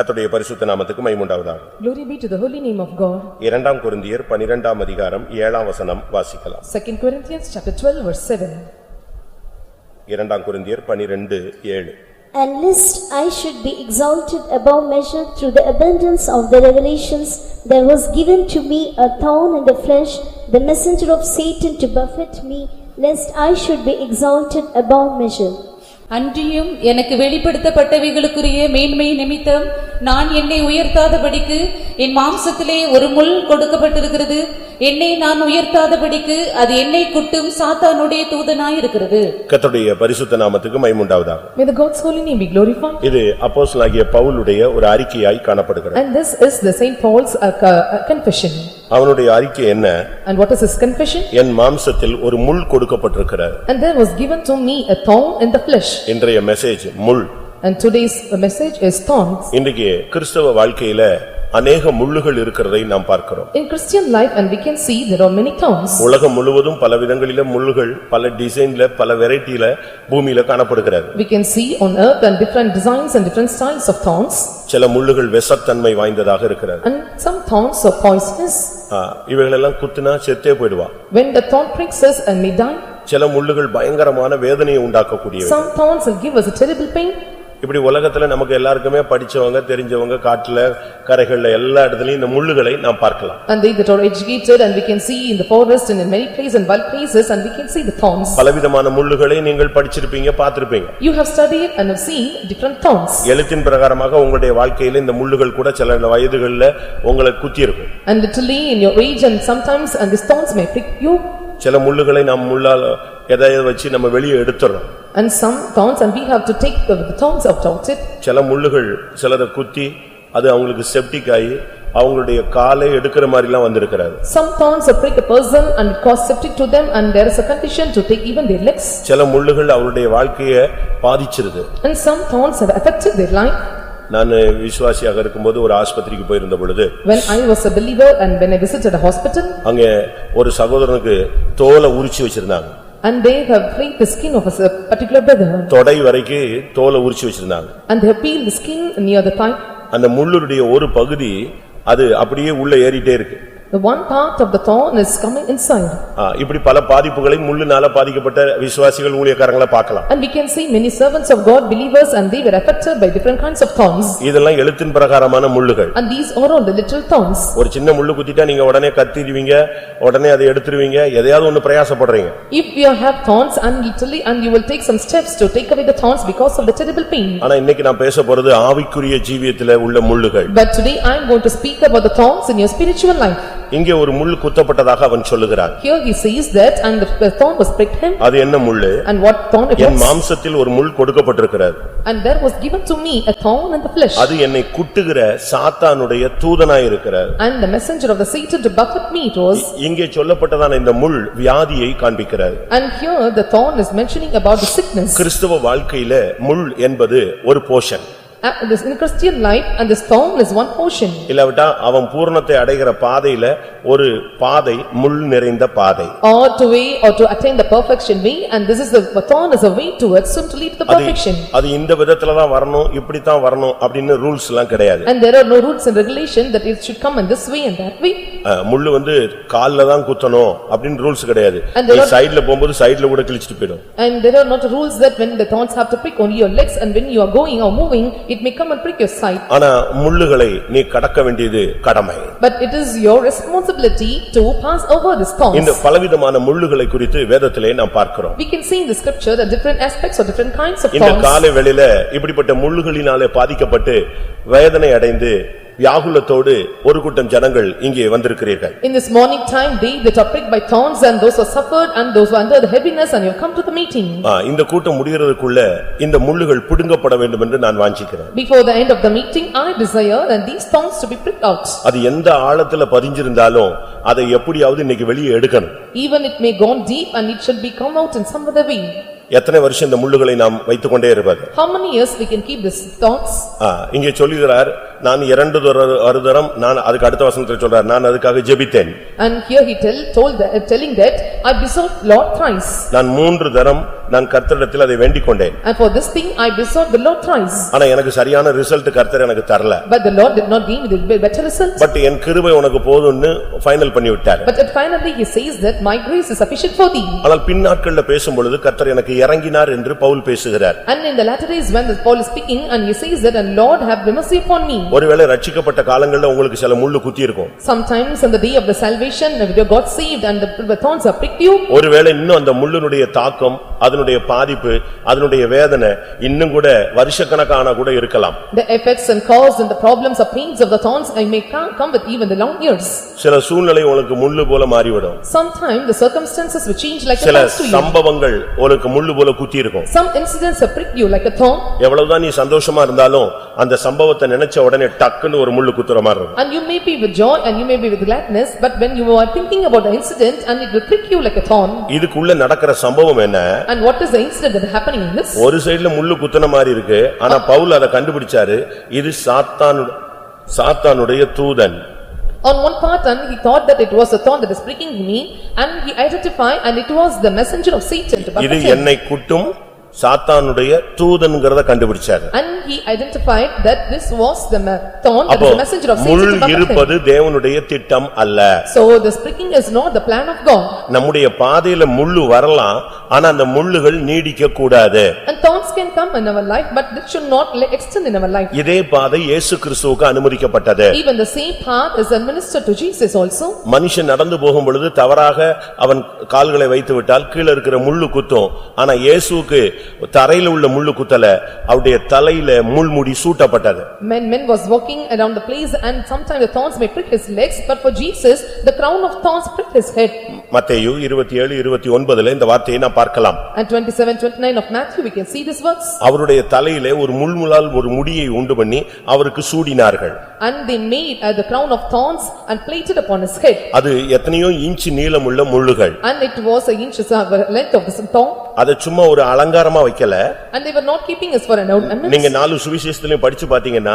கர்த்தருடைய பரிசுத்த நாமத்துக்கு மகிமை உண்டாவதாக. Glory be to the holy name of God. 2 கொரிந்தியர் 12 அதிகாரம் 7 வசனம் வாசிக்கலாம். 2 Corinthians chapter 12 verse 7. 2 கொரிந்தியர் 12:7. And lest I should be exalted above measure through the abundance of the revelations, there was given to me a thorn in the flesh, the messenger of Satan to buffet me, lest I should be exalted above measure. அன்றியும் எனக்கு வெளிப்படுத்தப்பட்டவைகளுக்குரிய மேன்மை நிமித்தம் நான் என்னை உயர்த்தாதபடிக்கு என் மாம்சத்திலே ஒரு முள் கொடுக்கப்பட்டிருக்கிறது. என்னை நான் உயர்த்தாதபடிக்கு அது என்னை குட்டும் சாத்தானுடைய தூதனாய் இருக்கிறது. கர்த்தருடைய பரிசுத்த நாமத்துக்கு மகிமை உண்டாவதாக. May the God's holy name be glorified. இது அப்போஸ்தலனாகிய பவுலுடைய ஒரு அறிக்கையாய் காணப்படுகிறது. And this is the Saint Paul's confession. அவனுடைய அறிக்கை என்ன? And what is his confession? என் மாம்சத்தில் ஒரு முள் கொடுக்கப்பட்டிருக்கிறது. And there was given to me a thorn in the flesh. இன்றைய மெசேஜ் முள். And today's message is thorns. இன்றைய கிறிஸ்தவ வாழ்க்கையில அநேக முள்ளுகள் இருக்கிறதை நாம் பார்க்கிறோம். In Christian life and we can see there are many thorns. உலகம் முழுவதும் பல விதங்களில முள்ளுகள் பல டிசைன்ல பல வெரைட்டில பூமியில காணப்படுகிறது. We can see on earth and different designs and different styles of thorns. சில முள்ளுகள் விஷத்தன்மை வாய்ந்ததாக இருக்கிறது. And some thorns are poisonous. இவைகளெல்லாம் குத்துனா செத்தே போய்டுவா. When the thorn pricks us and we die. சில முள்ளுகள் பயங்கரமான வேதனையை உண்டாக்கக்கூடியவை. Some thorns will give us a terrible pain. இப்படி உலகத்துல நமக்கு எல்லாருக்குமே படிச்சவங்க தெரிஞ்சவங்க காட்டுல கரைகள்ல எல்லா இடத்துலயும் இந்த முள்ளுகளை நாம் பார்க்கலாம். And they that are educated and we can see in the forest and in many places and wild places and we can see the thorns. பலவிதமான முள்ளுகளை நீங்கள் படிச்சிருப்பீங்க பார்த்திருப்பீங்க. You have studied and have seen different thorns. எழுத்தின் பிரகாரமாக உங்களுடைய வாழ்க்கையில இந்த முள்ளுகள் கூட சில வயதுகளில் உங்களை குத்தி இருக்கும். And literally in your age and sometimes and these thorns may prick you. சில முள்ளுகளை நாம் முள்ளால் எதையாவது வச்சு நம்ம வெளியே எடுத்துறோம். And some thorns and we have to take the thorns out of it. சில முள்ளுகள் சிலரை குத்தி அது அவங்களுக்கு செப்டிக் ஆகி அவங்களுடைய காலை எடுக்கிற மாதிரிலாம் வந்திருக்கிறது. Some thorns prick a person and cause septic to them and there is a condition to take even their legs. சில முள்ளுகள் அவருடைய வாழ்க்கையை பாதிச்சிருது. And some thorns have affected their life. நான் விசுவாசியாக இருக்கும்போது ஒரு ஆஸ்பத்திரிக்கு போயிருந்த பொழுது When I was a believer and when I visited a hospital அங்கே ஒரு சகோதரனுக்கு தோலை உரிச்சு வச்சிருந்தாங்க. and they have freed the skin of a particular brother. தொடை வரைக்கும் தோலை உரிச்சு வச்சிருந்தாங்க. And they have peeled the skin near the thigh. அந்த முள்ளுடைய ஒரு பகுதி அது அப்படியே உள்ள ஏறிட்டே இருக்கு. The one part of the thorn is coming inside. இப்படி பல பாதிப்புகளை முள்ளுனால பாதிக்கப்பட்ட விசுவாசிகள் ஊழியக்காரங்களை பார்க்கலாம். And we can see many servants of God, believers, and they were affected by different kinds of thorns. இதெல்லாம் எழுத்தின் பிரகாரமான முள்ளுகள். And these are all the literal thorns. ஒரு சின்ன முள்ளு குத்திட்டா நீங்க உடனே கத்திடுவீங்க, உடனே அதை எடுத்துருவீங்க, எதையாவது ஒன்னு பிரயாசப்படுறீங்க. If you have thorns and literally and you will take some steps to take away the thorns because of the terrible pain. ஆனா இன்னைக்கு நான் பேச போறது ஆவிக்குரிய ஜீவியத்திலே உள்ள முள்ளுகள். But today I am going to speak about the thorns in your spiritual life. இங்கே ஒரு முள் குத்தப்பட்டதாக அவன் சொல்லுகிறான். Here he says that and the thorn was pricked him. அது என்ன முள்ளு? And what thorn it was? என் மாம்சத்தில் ஒரு முள் கொடுக்கப்பட்டிருக்கிறது. And there was given to me a thorn in the flesh. அது என்னை குட்டுகிற சாத்தானுடைய தூதனாய் இருக்கிறது. And the messenger of the Satan to buffet me it was. இங்கே சொல்லப்பட்டதான இந்த முள் வியாதியை காண்பிக்கிறது. And here the thorn is mentioning about the sickness. கிறிஸ்தவ வாழ்க்கையில முள் என்பது ஒரு Poshan. This in Christian life and this thorn is one portion. இல்லாவிட்டா அவன் பூரணத்தை அடைகிற பாதையில ஒரு பாதை முள் நிறைந்த பாதை. Or to attain the perfection way and this is the thorn is a way towards him to lead to the perfection. அது இந்த விதத்துல தான் வரணும் இப்படி தான் வரணும் அப்படின ரூல்ஸ் எல்லாம் கிடையாது. And there are no rules and regulation that it should come in this way and that way. முள்ளு வந்து கால்ல தான் குத்தணும் அப்படின ரூல்ஸ் கிடையாது. நீ சைடுல போயும்போது சைடுல கூட கிழிச்சிட்டு போய்டும். And there are not rules that when the thorns have to prick on your legs and when you are going or moving it may come and prick your side. ஆனா முள்ளுகளை நீ கடக்க வேண்டியது கடமை. But it is your responsibility to pass over the thorns. இந்த பலவிதமான முள்ளுகளை குறித்து வேதத்திலே நாம் பார்க்கிறோம். We can see in the scripture the different aspects or different kinds of thorns. இந்த காலை வேளையில இப்படிப்பட்ட முள்ளுகளினாலே பாதிக்கப்பட்டு வேதனை அடைந்து வியாகுலத்தோடு ஒரு கூட்டம் ஜனங்கள் இங்கே வந்திருக்கிறீர்கள். In this morning time they that are pricked by thorns and those who suffered and those who under the heaviness and you have come to the meeting. இந்த கூட்டம் முடிகிறதுக்குள்ள இந்த முள்ளுகள் பிடுங்கப்பட வேண்டும் என்று நான் வாஞ்சிக்கிறேன். Before the end of the meeting I desire and these thorns to be pricked out. அது எந்த ஆழத்துல பதிஞ்சிருந்தாலும் அதை எப்படியாவது இன்னைக்கு வெளியே எடுக்கணும். Even it may go deep and it should be come out in some other way. எத்தனை வருஷம் இந்த முள்ளுகளை நாம் வைத்துக் கொண்டே இருப்பது? How many years we can keep this thorns? இங்கே சொல்லுகிறார் நான் 2 தரம் நான் அதுக்கு அடுத்த வசனத்தில் சொல்றார் நான் அதுக்காக ஜெபித்தேன். And here he telling that I besought Lord thrice. நான் 3 தரம் நான் கர்த்தரிடத்தில் அதை வேண்டிக் கொண்டேன். And for this thing I besought the Lord thrice. ஆனா எனக்கு சரியான ரிசல்ட் கர்த்தர் எனக்கு தரல. But the Lord did not give me the better result. But என் கிருபை உனக்கு போதும்னு ஃபைனல் பண்ணி விட்டார். But finally he says that my grace is sufficient for thee. ஆனால் பின் நாட்கள்ல பேசும்பொழுது கர்த்தர் எனக்கு இறங்கினார் என்று பவுல் பேசுகிறார். And in the latter days when the Paul is speaking and he says that, and Lord have mercy upon me. ஒருவேளை ரட்சிக்கப்பட்ட காலங்கள்ல உங்களுக்கு சில முள்ளு குத்தி இருக்கும். Sometimes on the day of the salvation when you got saved and the thorns have pricked you. ஒருவேளை இன்னும் அந்த முள்ளுனுடைய தாக்கம், அதனுடைய பாதிப்பு, அதனுடைய வேதனை இன்னும் கூட வருஷக்கணக்கான கூட இருக்கலாம். The effects and cause and the problems or pains of the thorns may come with even the long years. சில சூழ்நிலை உங்களுக்கு முள்ளு போல மாறிவிடும். Sometimes the circumstances will change like a சில thorn to you. சம்பவங்கள் உங்களுக்கு முள்ளு போல குத்தி இருக்கும். Some incidents have pricked you like a thorn. எவ்வளவுதான் நீ சந்தோஷமா இருந்தாலும் அந்த சம்பவத்தை நினைச்ச உடனே டக்குன்னு ஒரு முள்ளு குத்துற மாதிரி இருக்கும். And you may be with joy and you may be with gladness, but when you are thinking about the incident and it will prick you like a thorn. இதுக்குள்ள நடக்கிற சம்பவம் என்ன? And what is the incident that is happening in this? ஒரு சைடுல முள்ளு குத்துன மாதிரி இருக்கு. ஆனா பவுல் அதை கண்டுபிடிச்சாரு. இது சாத்தானுடைய தூதன். On one part and he thought that it was a thorn that is pricking me, and he identified and it was the messenger of Satan to buffet இது him. என்னை குட்டும் சாத்தானுடைய தூதன்ங்கறத கண்டுபிடிச்சாரு. And he identified that this was the thorn that is the messenger of Satan முள் to buffet இருப்பது him. தேவனுடைய திட்டம் அல்ல. So this pricking is not the plan of God. நம்முடைய பாதையில முள்ளு வரலாம், ஆனா அந்த முள்ளுகள் நீடிக்க கூடாது. And thorns can come in our life, but this should not extend in our life. இதே பாதை இயேசு கிறிஸ்துவுக்கு அனுமதிக்கப்பட்டது. Even the same path is administered to Jesus also. மனுஷன் நடந்து போகும் பொழுது தவறாக அவன் கால்களை வைத்து விட்டால் கீழ இருக்கிற முள்ளு குத்தும். ஆனா இயேசுவுக்கு தரையில உள்ள முள்ளு குத்தல, அவருடைய தலையில முள்முடி சூட்டப்பட்டது. Men was walking around the place and sometimes the thorns may prick his legs, but for Jesus the crown of thorns pricked his head. மத்தேயு 27:29 இந்த வார்த்தையை நாம் பார்க்கலாம். And 27:29 of Matthew we can see this words. அவருடைய தலையிலே ஒரு முள்முளால் ஒரு முடியை உண்டு பண்ணி அவருக்கு சூடினார்கள். And they made the crown of thorns and placed it upon his head. அது எத்தனையோ இன்ச் நீளமுள்ள முள்ளுகள். And it was a inch length of this thorn. அது சும்மா ஒரு அலங்காரமா வைக்கல. And they were not keeping us for an ornament. நீங்க 4 சுவிசேஷத்திலும் படிச்சு பாத்தீங்கன்னா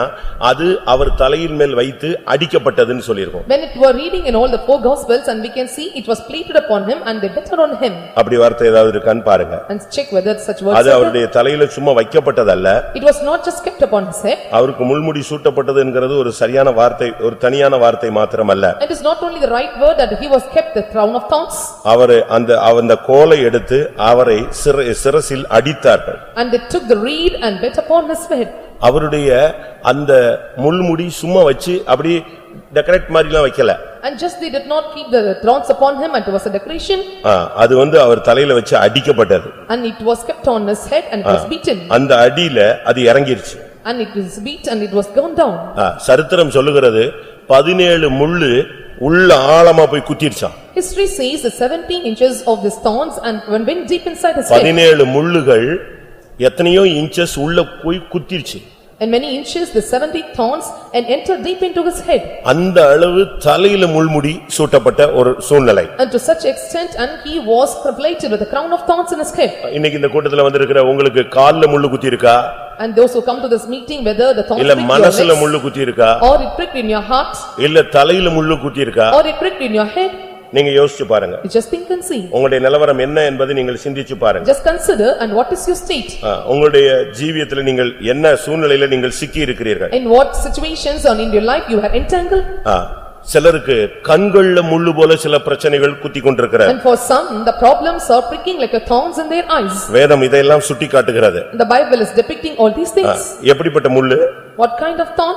அது அவர் தலையின் மேல் வைத்து அடிக்கப்பட்டதுன்னு சொல்லிருக்கும். When it were reading in all the 4 gospels and we can see it was plated upon him and they beat on him. அப்படி வார்த்தை ஏதாவது இருக்கான்னு பாருங்க. And check whether such words அது அவருடைய தலையில சும்மா வைக்கப்பட்டதல்ல. It was not just kept upon his head. அவருக்கு முள்முடி சூட்டப்பட்டது என்கிறது ஒரு சரியான வார்த்தை, ஒரு தனியான வார்த்தை மாத்திரமல்ல. It is not only the right word that he was kept the crown of thorns. அவர் அந்த கோலை எடுத்து அவரை சிரசில் அடித்தார்கள். And they took the reed and beat upon his head. அவருடைய அந்த முள்முடி சும்மா வச்சு அப்படி டெக்கரேட் மாதிரிலாம் வைக்கல. And just they did not keep the thorns upon him and it was a decoration. அது அவர் தலையில வச்சு அடிக்கப்பட்டது. And it was kept on his head and it was beaten. அந்த அடியில அது இறங்கிருச்சு. And it was beat and it was gone down. சரித்திரம் சொல்லுகிறது 17 முள்ளு உள்ள ஆழமா போய் குத்திருச்சாம். History says that 17 inches of the thorns and went deep inside his head. 17 முள்ளுகள் எத்தனையோ இன்ச்சஸ் உள்ள போய் குத்திருச்சு. And many inches the 70 thorns and entered deep into his head. அந்த அளவு தலையில முள்முடி சூட்டப்பட்ட ஒரு சூழ்நிலை. And to such extent and he was plated with a crown of thorns in his head. இன்னைக்கு இந்த கூட்டத்துல வந்திருக்கிற உங்களுக்கு கால்ல முள்ளு குத்தி இருக்கா? And those who come to this meeting whether the thorns இல்ல pricked your மனசுல legs முள்ளு குத்தி இருக்கா? or it pricked in your heart இல்ல தலையில முள்ளு குத்தி இருக்கா? or it pricked in your head. நீங்க யோசிச்சு பாருங்க. You just think and see. உங்களுடைய நிலவரம் என்ன என்பதை நீங்கள் சிந்திச்சு பாருங்க. Just consider and what is your state. உங்களுடைய ஜீவியத்துல நீங்கள் என்ன சூழ்நிலையில நீங்கள் சிக்கி இருக்கிறீர்கள்? In what situations or in your life you are entangled. சிலருக்கு கண்கள்ல முள்ளு போல சில பிரச்சனைகள் குத்தி கொண்டிருக்கிறது. And for some the problems are pricking like a thorns in their eyes. வேதம் இதெல்லாம் சுட்டி காட்டுகிறது. The Bible is depicting all these things. எப்படிப்பட்ட முள்ளு? What kind of thorn?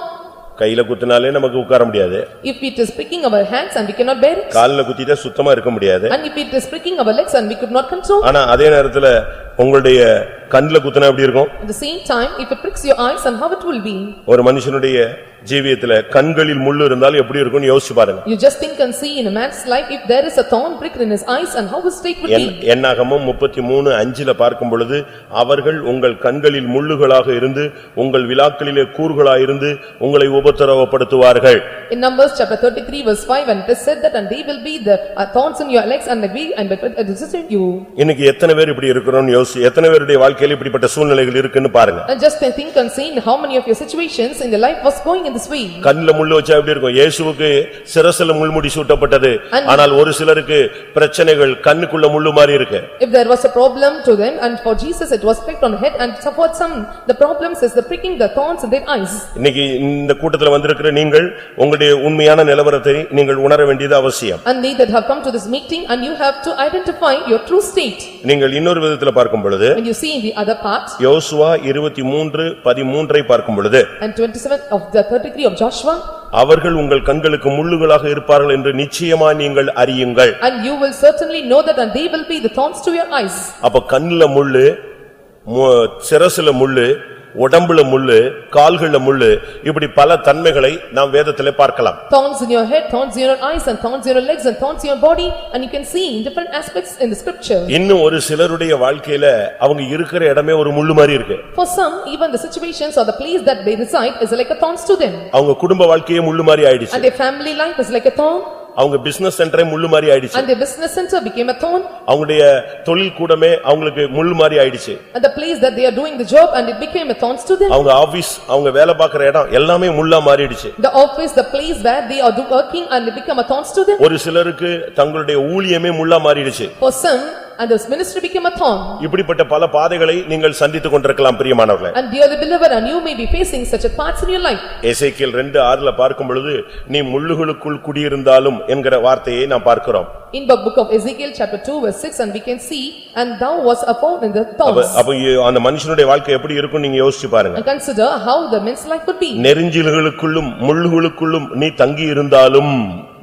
கையில குத்தினாலே நமக்கு உட்கார முடியாது. If it is pricking our hands and we cannot bear it. கால்ல குத்திட்டா சுத்தமா இருக்க முடியாது. And if it is pricking our legs and we could not control. ஆனா அதே நேரத்துல உங்களுடைய கண்ணுல குத்தினா எப்படி இருக்கும்? At the same time if it pricks your eyes and how it will be. ஒரு மனுஷனுடைய ஜீவியத்துல கண்களில் முள்ளு இருந்தால் எப்படி இருக்கும்னு யோசிச்சு பாருங்க. You just think and see in a man's life if there is a thorn pricked in his eyes and how his state would be. என்னாகமம் 33:5 பார்க்கும் பொழுது அவர்கள் உங்கள் கண்களில் முள்ளுகளாக இருந்து உங்கள் விலாக்களிலே கூர்களாக இருந்து உங்களை உபத்திரவப்படுத்துவார்கள். In Numbers chapter 33 verse 5 and it is said that and they will be the thorns in your legs and the way and resist you. இன்னைக்கு எத்தனை பேர் இப்படி இருக்கிறோம்னு யோசிச்சு யோசி எத்தனை பேருடைய வாழ்க்கையில இப்படிப்பட்ட சூழ்நிலைகள் இருக்குன்னு பாருங்க. And just think and see how many of your situations in your life was going in this way. கண்ணுல முள்ளு வச்சா எப்படி இருக்கும்? இயேசுவுக்கு சிரசுல முள்முடி சூட்டப்பட்டது. ஆனால் ஒரு சிலருக்கு பிரச்சனைகள் கண்ணுக்குள்ள முள்ளு மாதிரி இருக்கு. If there was a problem to them and for Jesus it was pricked on the head and for some the problems is the pricking the thorns in their eyes. இன்னைக்கு இந்த கூட்டத்துல வந்திருக்கிற நீங்கள் உங்களுடைய உண்மையான நிலவரத்தை நீங்கள் உணர வேண்டியது அவசியம். And they that have come to this meeting and you have to identify your true state. நீங்கள் இன்னொரு விதத்துல பார்க்கும் பொழுது When you see in the other part யோசுவா 23:13 பார்க்கும் பொழுது and 27 of the 33 of Joshua, அவர்கள் உங்கள் கண்களுக்கு முள்ளுகளாக இருப்பார்கள் என்று நிச்சயமாய் நீங்கள் அறியுங்கள். and you will certainly know that and they will be the thorns to your eyes. அப்ப கண்ணுல முள்ளு, சிரசுல முள்ளு, உடம்புல முள்ளு, கால்கள்ல முள்ளு, இப்படி பல தன்மைகளை நாம் வேதத்திலே பார்க்கலாம். Thorns in your head, thorns in your eyes and thorns in your legs and thorns in your body, and you can see in different aspects in the scripture. இன்னும் ஒரு சிலருடைய வாழ்க்கையில அவங்க இருக்கிற இடமே ஒரு முள்ளு மாதிரி இருக்கு. For some even the situations or the place that they reside is like a thorns to them. அவங்க குடும்ப வாழ்க்கையே முள்ளு மாதிரி ஆயிடுச்சு. And their family life is like a thorn. அவங்க பிசினஸ் சென்டரே முள்ளு மாதிரி ஆயிடுச்சு. And their business center became a thorn. அவங்களுடைய தொழில் கூடமே அவங்களுக்கு முள்ளு மாதிரி ஆயிடுச்சு. And the place that they are doing the job and it became a thorns to them. அவங்க ஆபீஸ், அவங்க வேலை பார்க்கிற இடம் எல்லாமே முள்ளா மாறிடுச்சு. The office, the place where they are working and it become a thorns to them. ஒரு சிலருக்கு தங்களுடைய ஊழியமே முள்ளா மாறிடுச்சு. For some and this ministry became a thorn. இப்படிப்பட்ட பல பாதைகளை நீங்கள் சந்தித்துக் கொண்டிருக்கலாம் பிரியமானவர்களே. And dearly beloved, and you may be facing such a parts in your life. எசேக்கியேல் 2:6 பார்க்கும் பொழுது நீ முள்ளுகளுக்குள் குடியிருந்தாலும் என்கிற வார்த்தையை நாம் பார்க்கிறோம். In the book of Ezekiel chapter 2 verse 6 and we can see and thou was upon in the thorns. அப்ப அந்த மனுஷனுடைய வாழ்க்கை எப்படி இருக்கும் நீங்க யோசிச்சு பாருங்க. And consider how the man's life would be. நெரிஞ்சில்களுக்குள்ளும் முள்ளுகளுக்குள்ளும் நீ தங்கி இருந்தாலும்,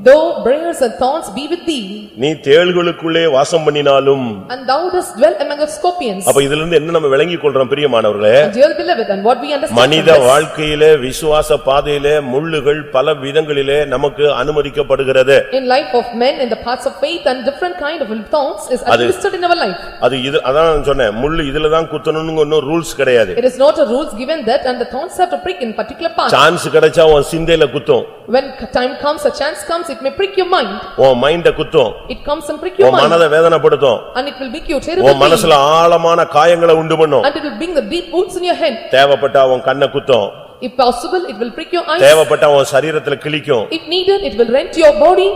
Though briars and thorns be with thee, நீ தேள்களுக்குள்ளே வாசம் பண்ணினாலும், and thou dost dwell among the scorpions. அப்ப இதுல இருந்து என்ன நம்ம விளங்கிக் கொள்றோம் பிரியமானவர்களே? And dearly beloved, and what we understand மனித from this, வாழ்க்கையிலே விசுவாச பாதையிலே முள்ளுகள் பல விதங்களிலே நமக்கு அனுமதிக்கப்படுகிறது. in life of men in the paths of faith and different kind of thorns is administered in our life. அது இது அதான் நான் சொன்னேன், முள்ளு இதுல தான் குத்தணும்னு ஒன்னும் ரூல்ஸ் கிடையாது. It is not a rules given that and the thorns have to prick in particular path. Chance கிடைச்சா உன் சிந்தையில குத்தும். When time comes, a chance comes, it may prick your mind. உன் மைண்ட குத்தும். It comes and prick your உன் mind. மனதை வேதனைப்படுத்தும். And it will make you terrible. உன் மனசுல ஆழமான காயங்களை உண்டு பண்ணும். And it will bring the deep wounds in your head. தேவைப்பட்டா உன் கண்ணை குத்தும். If possible, it will prick your eyes. தேவைப்பட்டா உன் சரீரத்துல கிழிக்கும். If needed, it will rent your body.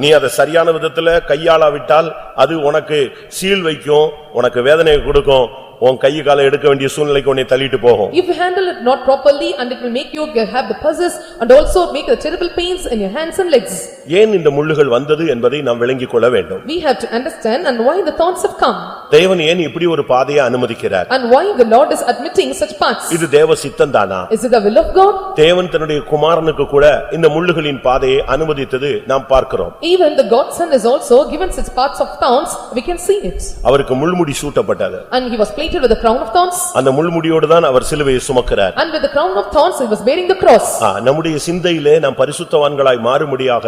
நீ அதை சரியான விதத்துல கையாளாவிட்டால் அது உனக்கு சீல் வைக்கும், உனக்கு வேதனையை கொடுக்கும், உன் கை காலை எடுக்க வேண்டிய சூழ்நிலைக்கு உன்னை தள்ளிட்டு போகும். If you handle it not properly and it will make you have the pulses and also make the terrible pains in your hands and legs. ஏன் இந்த முள்ளுகள் வந்தது என்பதை நாம் விளங்கிக் கொள்ள வேண்டும். We have to understand and why the thorns have come. தேவன் ஏன் இப்படி ஒரு பாதையை அனுமதிக்கிறார்? And why the Lord is admitting such paths. இது தேவ சித்தம்தானா? Is it the will of God? தேவன் தன்னுடைய குமாரனுக்கு கூட இந்த முள்ளுகளின் பாதையை அனுமதித்தது நாம் பார்க்கிறோம். Even the God's son is also given such paths of thorns, we can see it. அவருக்கு முள்முடி சூட்டப்பட்டது. And he was plated with the crown of thorns. அந்த முள்முடியோடு தான் அவர் சிலுவையை சுமக்கிறார். And with the crown of thorns he was bearing the cross. நம்முடைய சிந்தையிலே நாம் பரிசுத்தவான்களாய் மாறும்படியாக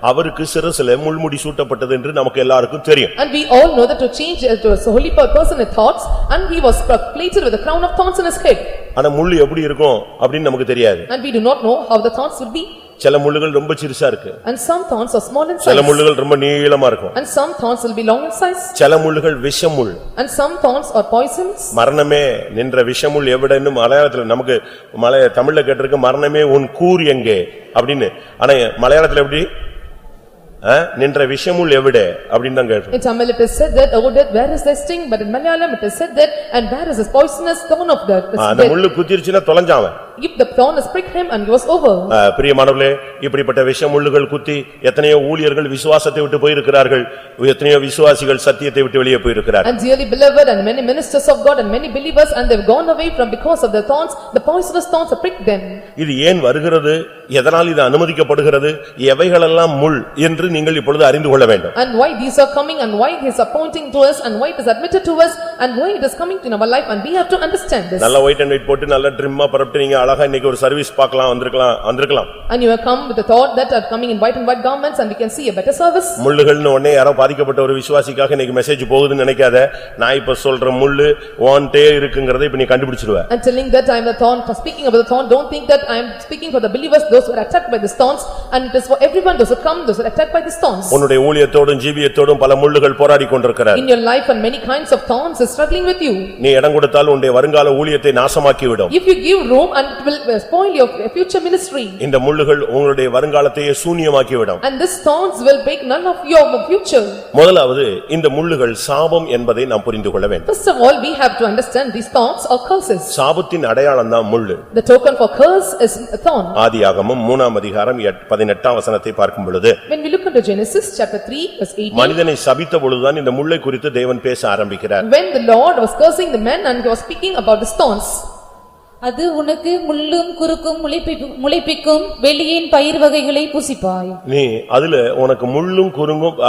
அவருக்கு சிரசிலே முள்முடி சூட்டப்பட்டது என்று நமக்கு எல்லாருக்கும் தெரியும். And we all know that to change to a holy person in thoughts and he was plated with the crown of thorns in his head. ஆனா முள்ளு எப்படி இருக்கும் அப்படின்னு நமக்கு தெரியாது. And we do not know how the thorns would be. சில முள்ளுகள் ரொம்ப சிறுசா இருக்கு. And some thorns are small in size. சில முள்ளுகள் ரொம்ப நீளமா இருக்கும். And some thorns will be long in size. சில முள்ளுகள் விஷமுள். And some thorns are poisons. மரணமே நின்ற விஷமுள் எவிடன்னு மலையாளத்துல நமக்கு தமிழ்ல கேட்டிருக்கு, மரணமே உன் கூர் எங்கே அப்படின்னு. ஆனா மலையாளத்துல எப்படி நின்ற விஷமுள் எவிடே அப்படின்னு தான் கேட்டிருக்கு. In Tamil it is said that, oh death, where is thy sting? But in Malayalam it is said that, and where is this poisonous thorn of death? அந்த முள்ளு குத்திருச்சுன்னா தொலைஞ்சாவன். If the thorn has pricked him and he was over. பிரியமானவர்களே, இப்படிப்பட்ட விஷமுள்ளுகள் குத்தி எத்தனையோ ஊழியர்கள் விசுவாசத்தை விட்டு போயிருக்கிறார்கள், எத்தனையோ விசுவாசிகள் சத்தியத்தை விட்டு வெளியே போயிருக்கிறார்கள். And dearly beloved, and many ministers of God and many believers, and they've gone away from because of the thorns, the poisonous thorns have pricked them. இது ஏன் வருகிறது, எதனால் இது அனுமதிக்கப்படுகிறது, எவைகளெல்லாம் முள் என்று நீங்கள் இப்பொழுது அறிந்து கொள்ள வேண்டும். And why these are coming and why he is appointing to us and why it is admitted to us and why it is coming in our life, and we have to understand this. நல்ல white and white போட்டு நல்ல ட்ரிம்மா பரப்பிட்டு நீங்க அழகா இன்னைக்கு ஒரு service பார்க்கலாம் வந்திருக்கலாம். And you have come with the thought that are coming in white and white garments and we can see a better service. முள்ளுகள்னு உடனே யாரோ பாதிக்கப்பட்ட ஒரு விசுவாசிக்காக இன்னைக்கு மெசேஜ் போகுதுன்னு நினைக்காத. நான் இப்ப சொல்ற முள்ளு ஓன்ட்டே இருக்குங்கறதை இப்ப நீ கண்டுபிடிச்சிடுவ. And telling that I am the thorn, for speaking about the thorn, don't think that I am speaking for the believers, those who are attacked by the thorns, and it is for everyone, those who come, those who are attacked by the thorns. உன்னுடைய ஊழியத்தோடும் ஜீவியத்தோடும் பல முள்ளுகள் போராடி கொண்டிருக்கிறார். In your life and many kinds of thorns is is struggling with you. நீ இடம் கொடுத்தால் உன்னுடைய வருங்கால ஊழியத்தை நாசமாக்கி விடும். If you give room and it will spoil your future ministry. இந்த முள்ளுகள் உங்களுடைய வருங்காலத்தையே சூனியமாக்கி விடும். And these thorns will break none of your future. முதலாவது இந்த முள்ளுகள் சாபம் என்பதை நாம் புரிந்து கொள்ள வேண்டும். First of all, we have to understand these thorns are curses. சாபத்தின் அடையாளம் தான் முள்ளு. The token for curse is a thorn. ஆதியாகமம் 3 அதிகாரம் 18 வசனத்தை பார்க்கும் பொழுது When we look into Genesis chapter 3 verse 18. மனிதனை சபித்த பொழுதுதான் இந்த முள்ளை குறித்து தேவன் பேச ஆரம்பிக்கிறார். When the Lord was cursing the man and he was speaking about the thorns. அது உனக்கு முள்ளும் குறுக்கும் முளைப்பிக்கும் வெளியின் பயிர் வகைகளை புசிப்பாய். நீ அதுல உனக்கு முள்ளும் குறுங்கும்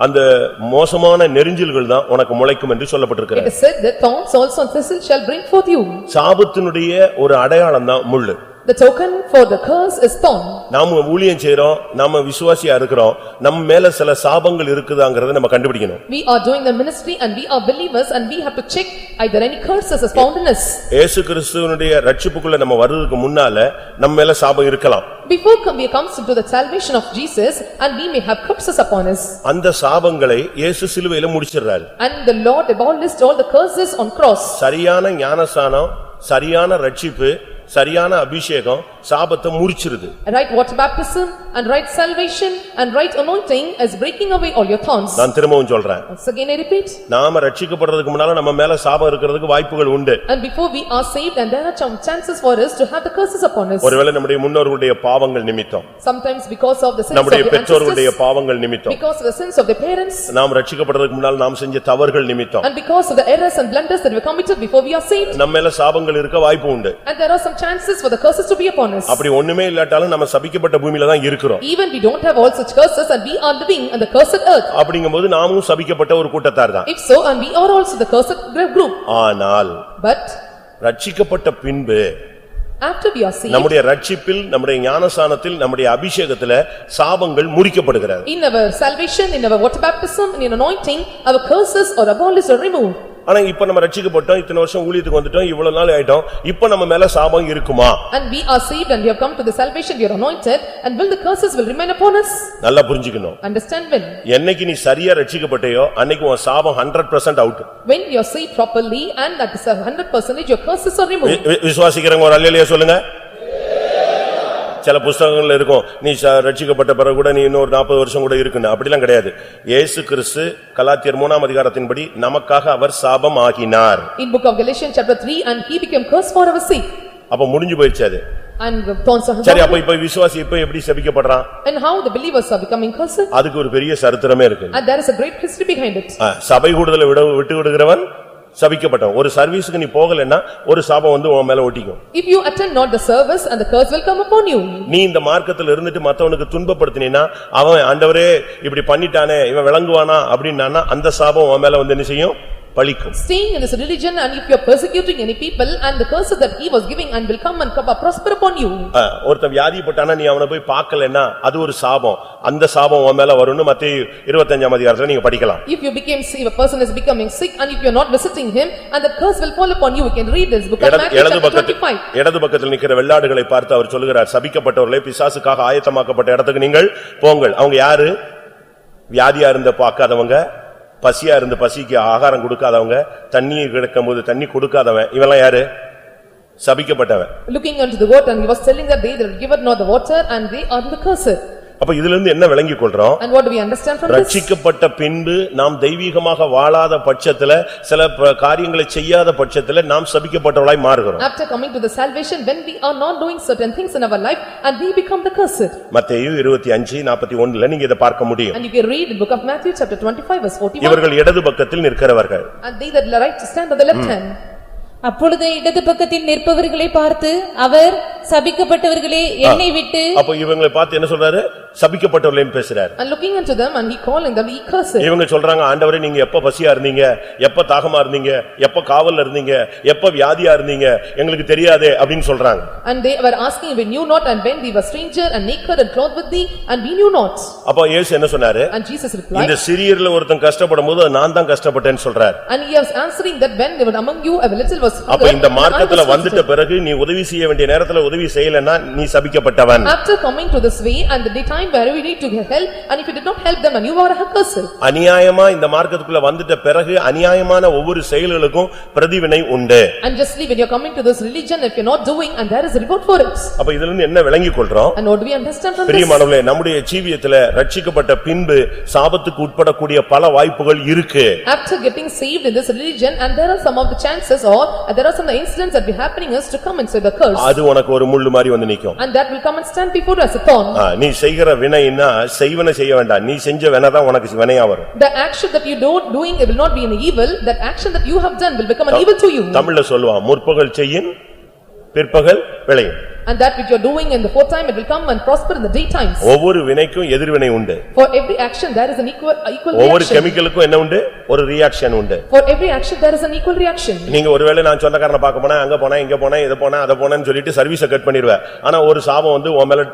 அந்த மோசமான நெரிஞ்சில்கள் தான் உனக்கு முளைக்கும் என்று சொல்லப்பட்டிருக்கிறது. It is said that thorns also and thistles shall bring forth you. சாபத்தினுடைய ஒரு அடையாளம் தான் முள்ளு. The token for the curse is thorn. நாம ஊழியம் செய்றோம், நாம விசுவாசியா இருக்கிறோம், நம்ம மேல சில சாபங்கள் இருக்குதாங்கறதை நம்ம கண்டுபிடிக்கணும். We are doing the ministry and we are believers and we have to check either any curses is found in us. இயேசு கிறிஸ்துவினுடைய ரட்சிப்புக்குள்ள நம்ம வர்றதுக்கு முன்னால நம்ம மேல சாபம் இருக்கலாம். Before we comes into the salvation of Jesus and we may have curses upon us. அந்த சாபங்களை இயேசு சிலுவையில முடிச்சிடுறார். And the Lord abolished all the curses on cross. சரியான ஞானஸ்நானம், சரியான ரட்சிப்பு, சரியான அபிஷேகம் சாபத்தை முறிச்சிருது. Right water baptism and right salvation and right anointing is breaking away all your thorns. நான் திரும்பவும் சொல்றேன். Once again I repeat. நாம ரட்சிக்கப்படுறதுக்கு முன்னால நம்ம மேல சாபம் இருக்கிறதுக்கு வாய்ப்புகள் உண்டு. And before we are saved and there are some chances for us to have the curses upon us. ஒருவேளை நம்முடைய முன்னோர்களுடைய பாவங்கள் நிமித்தம், Sometimes because of the sins of நம்முடைய the பெற்றோர்களுடைய ancestors, பாவங்கள் நிமித்தம், because of the sins of the parents, நாம் ரட்சிக்கப்படுறதுக்கு முன்னால் நாம் செஞ்ச தவறுகள் நிமித்தம், and because of the errors and blunders that were committed before we are saved. நம்ம மேல சாபங்கள் இருக்க வாய்ப்பு உண்டு. And there are some chances for the curses to be upon us. அப்படி ஒண்ணுமே இல்லாட்டாலும் நம்ம சபிக்கப்பட்ட பூமியில தான் இருக்கிறோம். Even we don't have all such curses and we are living on the cursed earth. அப்படிங்கும்போது நாமும் சபிக்கப்பட்ட ஒரு கூட்டத்தார் தான். If so, and we are also the cursed group. ஆனால் But ரட்சிக்கப்பட்ட பின்பு after we are saved, நம்முடைய ரட்சிப்பில், நம்முடைய ஞானஸ்நானத்தில், நம்முடைய அபிஷேகத்துல சாபங்கள் முறிக்கப்படுகிறது. in our salvation, in our water baptism, in anointing, our curses are abolished or removed. ஆனா இப்ப நம்ம ரட்சிக்கப்பட்டோம், இத்தனை வருஷம் ஊழியத்துக்கு வந்துட்டோம், இவ்வளவு நாள் ஆயிட்டோம், இப்ப நம்ம மேல சாபம் இருக்குமா? And we are saved and we have come to the salvation, we are anointed, and will the curses will remain upon us? நல்லா புரிஞ்சுக்கணும். Understand when? என்னைக்கு நீ சரியா ரட்சிக்கப்பட்டயோ அன்னைக்கு உன் சாபம் 100% out. When you are saved properly and that is 100% your curses are removed. விசுவாசிக்கிறவங்க ஒரு அல்லேலூயா சொல்லுங்க. சில புத்தகங்கள்ல இருக்கும், நீ ரட்சிக்கப்பட்ட பிறகு கூட நீ இன்னொரு 40 வருஷம் கூட இருக்குன்னு. அப்படிலாம் கிடையாது. இயேசு கிறிஸ்து கலாத்தியர் 3 அதிகாரத்தின்படி நமக்காக அவர் சாபம் ஆகினார். In book of Galatians chapter 3 and he became cursed for our sake. அப்ப முடிஞ்சு போயிடுச்சு அது. And the thorns are சரி, அப்ப இப்ப விசுவாசி இப்ப எப்படி சபிக்கப்படுறான்? And how the believers are becoming cursed? அதுக்கு ஒரு பெரிய சரித்திரமே இருக்கு. And there is a great history behind it. சபை கூடுதலை விட்டு விடுகிறவன் சபிக்கப்பட்டவன். ஒரு சர்வீஸ்க்கு நீ போகலன்னா ஒரு சாபம் வந்து உன் மேல ஒட்டிக்கும். If you attend not the service and the curse will come upon you. நீ இந்த மார்க்கத்துல இருந்துட்டு மத்தவனுக்கு துன்பப்படுத்தினா, அவன் ஆண்டவரே இப்படி பண்ணிட்டானே, இவன் விளங்குவானா அப்படின்னா அந்த சாபம் உன் மேல வந்து என்ன செய்யும்? பலிக்கும். Staying in this religion and if you are persecuting any people and the curses that he was giving and will come and prosper upon you. ஒருத்தன் வியாதிப்பட்டானா நீ அவனை போய் பார்க்கலன்னா அது ஒரு சாபம். அந்த சாபம் உன் மேல வரும்னு மத்தேயு 25 அதிகாரத்துல நீங்க படிக்கலாம். If you became sick, if a person is becoming sick and if you are not visiting him and the curse will fall upon you, you can read this book of Matthew chapter 25. இடது பக்கத்தில் நிக்கிற வெள்ளாடுகளை பார்த்து அவர் சொல்லுகிறார், சபிக்கப்பட்டவர்களே, பிசாசுக்காக ஆயத்தமாக்கப்பட்ட இடத்துக்கு நீங்கள் போங்கள். அவங்க யாரு? வியாதியா இருந்த பார்க்காதவங்க, பசியா இருந்து பசிக்கு ஆகாரம் கொடுக்காதவங்க, தண்ணி கிடைக்கும்போது தண்ணி கொடுக்காதவன், இவெல்லாம் யாரு? சபிக்கப்பட்டவன். Looking unto the water and he was telling that they that given not the water and they are the cursed. அப்ப இதுல இருந்து என்ன விளங்கிக் கொள்றோம்? And what do we understand from this? ரட்சிக்கப்பட்ட பின்பு நாம் தெய்வீகமாக வாழாத பட்சத்துல, சில காரியங்களை செய்யாத பட்சத்துல நாம் சபிக்கப்பட்டவர்களாய் மாறுகிறோம். After coming to the salvation, when we are not doing certain things in our life and we become the cursed. மத்தேயு 25:41 நீங்க இத பார்க்க முடியும். And you can read in book of Matthew chapter 25 verse 41. இவர்கள் இடது பக்கத்தில் நிற்கிறவர்கள். And they that right stand on the left hand. அப்பொழுது இடது பக்கத்தில் நிற்பவர்களை பார்த்து அவர் சபிக்கப்பட்டவர்களே என்னை விட்டு. அப்ப இவங்களை பார்த்து என்ன சொல்றாரு? சபிக்கப்பட்டவர்களையும் பேசுறாரு. And looking unto them and he calling them he cursed. இவங்க சொல்றாங்க, ஆண்டவரே நீங்க எப்ப பசியா இருந்தீங்க, எப்ப தாகமா இருந்தீங்க, எப்ப காவல்ல இருந்தீங்க, எப்ப வியாதியா இருந்தீங்க, எங்களுக்கு தெரியாதே அப்படின்னு சொல்றாங்க. And they were asking, we knew not, and when we were stranger and naked and clothed with thee and we knew not. அப்ப இயேசு என்ன சொன்னாரு? And Jesus replied, இந்த சிறியர்ல ஒருத்தன் கஷ்டப்படும்போது நான் தான் கஷ்டப்பட்டேன்னு சொல்றாரு. And he was answering that when they were among you a little was அப்ப இந்த மார்க்கத்துல வந்துட்ட பிறகு நீ உதவி செய்ய வேண்டிய நேரத்துல உதவி உதவி செய்யலன்னா நீ சபிக்கப்பட்டவன். After coming to this way and the time where we need to help, and if you did not help them and you are a cursor. அநியாயமா இந்த மார்க்கத்துக்குள்ள வந்துட்ட பிறகு அநியாயமான ஒவ்வொரு செயல்களுக்கும் பிரதிவினை உண்டு. And justly when you are coming to this religion, if you are not doing, and there is a reward for it. அப்ப இதுல இருந்து என்ன விளங்கிக் கொள்றோம்? And what do we understand from this? பிரியமானவர்களே, நம்முடைய ஜீவியத்துல ரட்சிக்கப்பட்ட பின்பு சாபத்துக்கு உட்படக்கூடிய பல வாய்ப்புகள் இருக்கு. After getting saved in this religion, and there are some of the chances or there are some of the incidents that be happening is to come inside the curse. அது உனக்கு ஒரு முள்ளு மாதிரி வந்து நிக்கும். And that will come and stand before you as a thorn. நீ செய்கிற வினைன்னா செய்வன செய்ய வேண்டாம், நீ செஞ்ச வினை தான் உனக்கு வினையா வரும். The action that you don't doing, it will not be an evil. That action that you have done will become an evil to you. தமிழ்ல சொல்லுவான், முற்பகல் செய்யின் பிற்பகல் விளையும். And that which you are doing in the foretime, it will come and prosper in the daytimes. ஒவ்வொரு வினைக்கும் எதிர்வினை உண்டு. For every action there is an equal ஒவ்வொரு reaction. கெமிக்கலுக்கும் என்ன உண்டு? ஒரு ரியாக்ஷன் உண்டு. For every action there is an equal reaction. நீங்க ஒருவேளை நான் சொந்தக்காரனை பார்க்க போனா அங்க போனா இங்க போனா இத போனா அத போனான்னு சொல்லிட்டு சர்வீஸ கட் பண்ணிடுவேன். ஆனா ஒரு சாபம் வந்து உன் மேல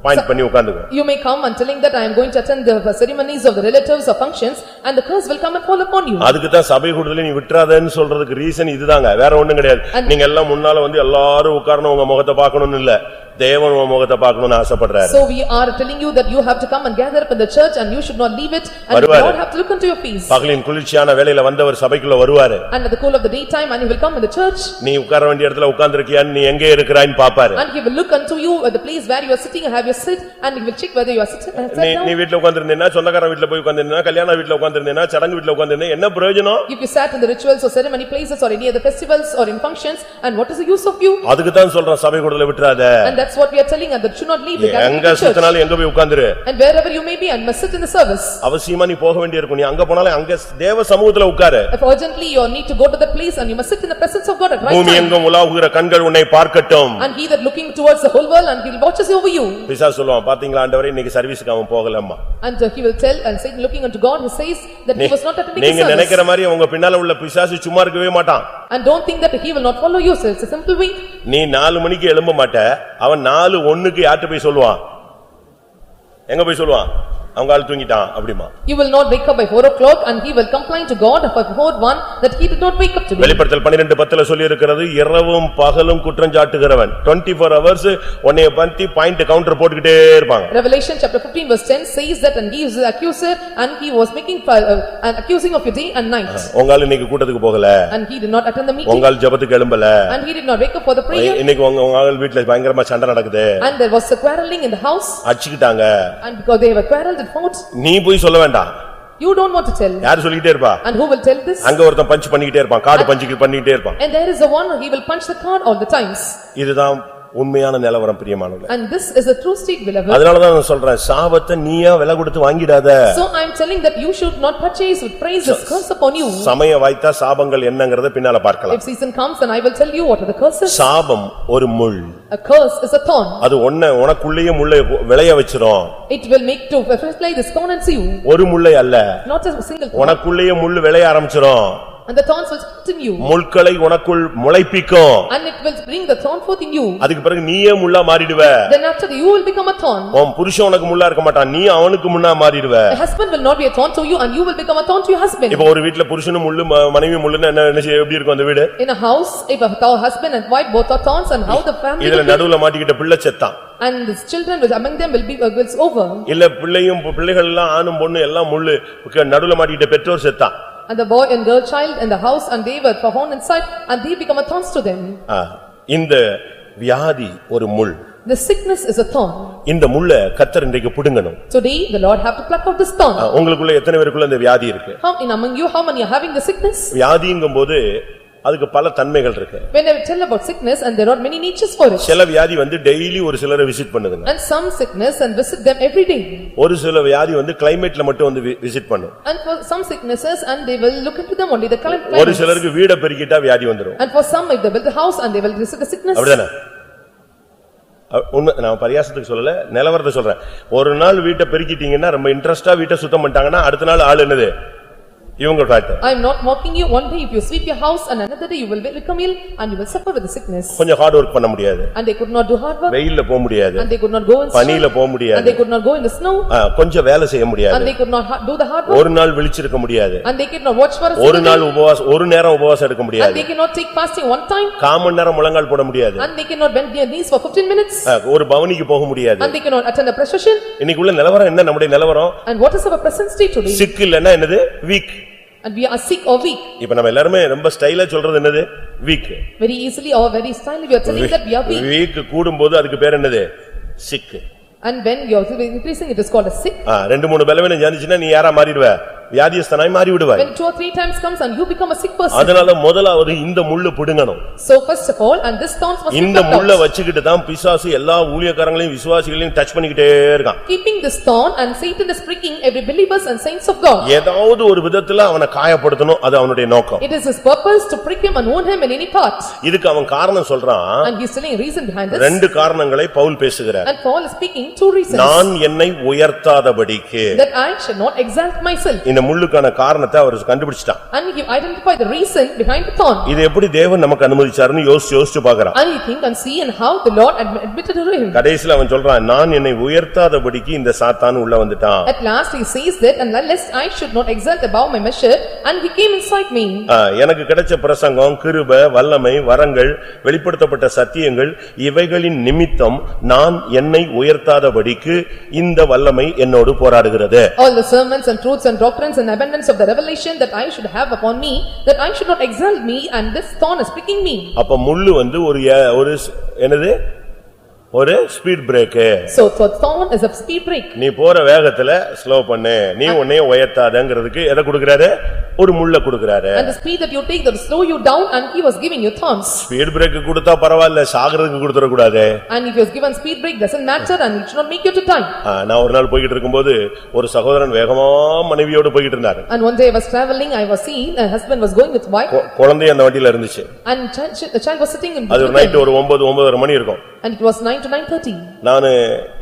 பாயிண்ட் பண்ணி உட்கார்ந்துக்கும். You may come and telling that I am going to attend the ceremonies of the relatives or functions, and the curse will come and fall upon you. அதுக்கு தான் சபை கூடுதல நீ விட்றாதன்னு சொல்றதுக்கு ரீசன் இதுதாங்க, வேற ஒண்ணும் கிடையாது. நீங்க எல்லாம் முன்னால வந்து எல்லாரும் உட்கார்ந்து உங்க முகத்தை பார்க்கணும்னு இல்ல, தேவன் உன் முகத்தை பார்க்கணும்னு ஆசைப்படுறாரு. So we are telling you that you have to come and gather up in the church, and you should not leave it, and you don't have to look into your face. பகலின் குளிர்ச்சியான வேளையில வந்தவர் சபைக்குள்ள வருவாரு. And at the cool of the daytime, and he will come in the church. நீ உட்கார வேண்டிய இடத்துல உட்கார்ந்திருக்கியான்னு, நீ எங்கே இருக்கிறாய்ன்னு பாப்பாரு. And he will look unto you at the place where you are sitting, have you sit, and he will check whether you are sitting and sat down. நீ வீட்ல உட்கார்ந்திருந்தேனா, சொந்தக்காரன் வீட்ல போய் உட்கார்ந்திருந்தேனா, கல்யாண வீட்ல உட்கார்ந்திருந்தேனா, சடங்கு வீட்ல உட்கார்ந்திருந்தேனா என்ன பிரயோஜனம்? If you sat in the rituals or ceremony places or any other festivals or in functions, and what is the use of you? அதுக்கு தான் சொல்றேன் சபை கூடுதல விட்றாத. And that's what we are telling, and that should not leave the gathering எங்க of the church. சுத்தனாலும் எங்க போய் உட்கார்ந்திரு. And wherever you may be, and must sit in the service. அவசியமா நீ போக வேண்டியிருக்கும். நீ அங்க போனாலே அங்க தேவ சமூகத்துல உட்காரு. If urgently you need to go to that place, and you must sit in the presence of God at right பூமி time. எங்கும் உலாவுகிற கண்கள் உன்னை பார்க்கட்டும். And he that looking towards the whole world, and he watches over you. பிசாசு சொல்லுவான், பாத்தீங்களா ஆண்டவரே இன்னைக்கு சர்வீஸ்க்கு அவன் போகலம்மா. And he will tell, and Satan looking unto God, he says that he was not attending the நீங்க service. நினைக்கிற மாதிரி உங்க பின்னால உள்ள பிசாசு சும்மா இருக்கவே மாட்டான். And don't think that he will not follow you, so it's a simple way. நீ 4 மணிக்கு எழும்ப மாட்ட, அவன் 4:01க்கு யார்ட்ட போய் சொல்லுவான்? எங்க போய் சொல்லுவான்? அவங்க ஆள் தூங்கிட்டான் அப்படிமா. You will not wake up by 4 o'clock, and he will complain to God for 4:01 that he did not wake up today. வெளிப்படுத்தல் 12:10 சொல்லி இருக்கிறது, இரவும் பகலும் குற்றஞ்சாட்டுகிறவன். 24 hours உன்னைய பத்தி பாயிண்ட் கவுண்டர் போட்டுக்கிட்டே இருப்பாங்க. Revelation chapter 15 verse 10 says that, and he is the accuser, and he was making and accusing of your day and night. உங்க ஆள் இன்னைக்கு கூட்டத்துக்கு போகல, And he did not attend the meeting, உங்க ஆள் ஜெபத்துக்கு எழும்பல, and he did not wake up for the prayer. இன்னைக்கு உங்க ஆள் வீட்ல பயங்கரமா சண்டை நடக்குது, And there was a quarreling in the house, அடிச்சிட்டாங்க. and because they were quarreled and fought. நீ போய் சொல்ல வேண்டாம். You don't want to tell. யார் சொல்லிட்டே இருப்பா? And who will tell this? அங்க ஒருத்தன் பஞ்ச் பண்ணிக்கிட்டே இருப்பான், கார்டு பஞ்சுக்கு பண்ணிக்கிட்டே இருப்பான். And there is a one, he will punch the card all the times. இதுதான் உண்மையான நிலவரம் பிரியமானவர்களே. And this is a true state, beloved. அதனால தான் நான் சொல்றேன், சாபத்தை நீயா விலை கொடுத்து வாங்கிடாத. So I am telling that you should not purchase with praises curse upon you. சமய வாய்த்தா சாபங்கள் என்னங்கறத பின்னால பார்க்கலாம். If season comes, then I will tell you what are the curses. சாபம் ஒரு முள். A curse is a thorn. அது உனக்குள்ளேயே முள்ளை விளைய வச்சிரும். It will make to fertilize this corn and see you. ஒரு முள்ளை அல்ல, Not a single thorn. உனக்குள்ளேயே முள் விளைய ஆரம்பிச்சிரும். And the thorns will continue. முள்களை உனக்குள் முளைப்பிக்கும். And it will bring the thorn forth in you. அதுக்கு பிறகு நீயே முள்ளா மாறிடுவ. Then after you will become a thorn. உன் புருஷன் உனக்கு முள்ளா இருக்க மாட்டான், நீ அவனுக்கு முள்ளா மாறிடுவ. The husband will not be a thorn to you, and you will become a thorn to your husband. இப்போ ஒரு வீட்ல புருஷனும் முள்ளு மனைவி முள்ளுன்னு என்ன எப்படி இருக்கும் அந்த வீடு? In a house, if a husband and wife both are thorns, and how the family இதுல will be. நடுவுல மாட்டிக்கிட்ட பிள்ளை செத்தான். And his children which among them will be will over. இல்ல பிள்ளைகள் எல்லாம் ஆணும் பொண்ணு எல்லாம் முள்ளு நடுவுல மாட்டிக்கிட்ட பெற்றோர் செத்தான். And the boy and girl child in the house, and they were found inside, and they become a thorns to them. இந்த வியாதி ஒரு முள். The sickness is a thorn. இந்த முள்ளை கர்த்தர் இன்றைக்கு புடுங்கணும். Today the Lord have to pluck out this thorn. உங்களுக்குள்ள எத்தனை பேருக்குள்ள இந்த வியாதி இருக்கு? How in among you, how many are having the sickness? வியாதிங்கும்போது அதுக்கு பல தன்மைகள் இருக்கு. When I tell about sickness, and there are many natures for it. சில வியாதி வந்து டெய்லி ஒரு சிலரை விசிட் பண்ணுதுங்க. And some sickness and visit them every day. ஒரு சில வியாதி வந்து கிளைமேட்ல மட்டும் வந்து விசிட் பண்ணும். And for some sicknesses, and they will look into them only the climate. ஒரு சிலருக்கு வீட பெருக்கிட்டா வியாதி வந்துரும். And for some, if they build the house, and they will visit the sickness. அப்படிதானே? உண்மை, நான் பரியாசத்துக்கு சொல்லல, நிலவரத்தை சொல்றேன். ஒரு நாள் வீட்டை பெருக்கிட்டீங்கன்னா ரொம்ப இன்ட்ரெஸ்டா வீட்டை சுத்தம் பண்ணிட்டாங்கன்னா அடுத்த நாள் ஆள் என்னது இவங்க fact. I am not mocking you. One day if you sweep your house and another day you will become ill and you will suffer with the sickness. கொஞ்சம் hard work பண்ண முடியாது. And they could not do hard work. வெயில்ல போக முடியாது. And they could not go in பனியில snow. போக And முடியாது. they could not go in the snow. கொஞ்சம் வேலை செய்ய And முடியாது. they could not do the hard work. ஒரு நாள் விழிச்சிருக்க முடியாது. And they could not watch for a ஒரு single நாள் day. உபவாசம் ஒரு நேரம் உபவாசம் எடுக்க And முடியாது. they cannot take fasting one time. Common நேரம் முழங்கால் போட முடியாது. And they cannot bend their knees for 15 minutes. ஒரு பவனிக்கு போக முடியாது. And they cannot attend a procession. இன்னைக்குள்ள நிலவரம் என்ன நம்முடைய நிலவரம்? And what is our present state today? Sick இல்லன்னா என்னது? Weak. And we are sick or weak. இப்ப நம்ம எல்லாரும் ரொம்ப ஸ்டைலா சொல்றது என்னது? Week. Very easily or very stylily we are telling that we are weak. Weak கூடும்போது அதுக்கு பேர் என்னது? Sick. And when you are increasing it is called a sick. ரெண்டு மூணு பலவீனம் ஜானிச்சுனா நீ யாரா மாறிடுவ? வியாதியஸ்தனாய் மாறி விடுவாய். When 2 or 3 times comes and you become a sick person. அதனால முதலாவது இந்த முள்ளு பிடுங்கணும். So first of all and this thorns must be இந்த cut out. முள்ள வச்சிக்கிட்டு தான் பிசாசு எல்லா ஊழியக்காரங்களையும் விசுவாசிகளையும் டச் பண்ணிக்கிட்டே இருக்கான். Keeping this thorn and Satan is pricking every believers and saints of God. ஏதாவது ஒரு விதத்துல அவனை காயப்படுத்தணும் அது அவனுடைய நோக்கம். It is his purpose to prick him and wound him in any part. இதுக்கு அவன் காரணம் சொல்றான். And he is telling a reason behind this. ரெண்டு காரணங்களை பவுல் பேசுகிறார். And Paul is speaking two reasons. நான் என்னை உயர்த்தாதபடிக்கு. That I should not exalt myself. இந்த முள்ளுக்கான காரணத்தை அவர் கண்டுபிடிச்சிட்டான். And he identified the reason behind the thorn. இது எப்படி தேவன் நமக்கு அனுமதிச்சாருன்னு யோசிச்சு பார்க்கறான். And he think and see and how the Lord admitted to him. கடைசில அவன் சொல்றான் நான் என்னை உயர்த்தாதபடிக்கு இந்த சாத்தான் உள்ள வந்துட்டான். At last he says that and lest I should not exalt above my measure and he came inside me. எனக்கு கிடைச்ச பிரசங்கம் கிருபை வல்லமை வரங்கள் வெளிப்படுத்தப்பட்ட சத்தியங்கள் இவைகளின் நிமித்தம் நான் என்னை உயர்த்தாதபடிக்கு இந்த வல்லமை என்னோடு போராடுகிறது. All the sermons and truths and doctrines and abundance of the revelation that I should have upon me, that I should not exalt me and this thorn is pricking me. அப்ப முள்ளு ஒரு என்னது ஒரு speed break. So thorn is a speed break. நீ போற வேகத்துல slow பண்ணு நீ உன்னைய உயர்த்தாதங்கிறதுக்கு எதை கொடுக்கறாரு? ஒரு முள்ள கொடுக்கறாரு. And the speed that you take that will slow you down and he was giving you thorns. Speed break கொடுத்தா பரவாயில்லை சாகிறதுக்கு கொடுத்துற கூடாது. And if he was given speed break doesn't matter and it should not make you to die. நான் ஒரு நாள் போயிட்டு இருக்கும்போது ஒரு சகோதரன் வேகமா மனைவியோடு போயிட்டு இருந்தாரு. And one day I was traveling, I was seeing a husband was going with wife. குழந்தை அந்த வண்டியில இருந்துச்சு. And the child was sitting in அது ஒரு நைட் ஒரு 9:30 மணி இருக்கும். And it was 9 to 9:30. நானு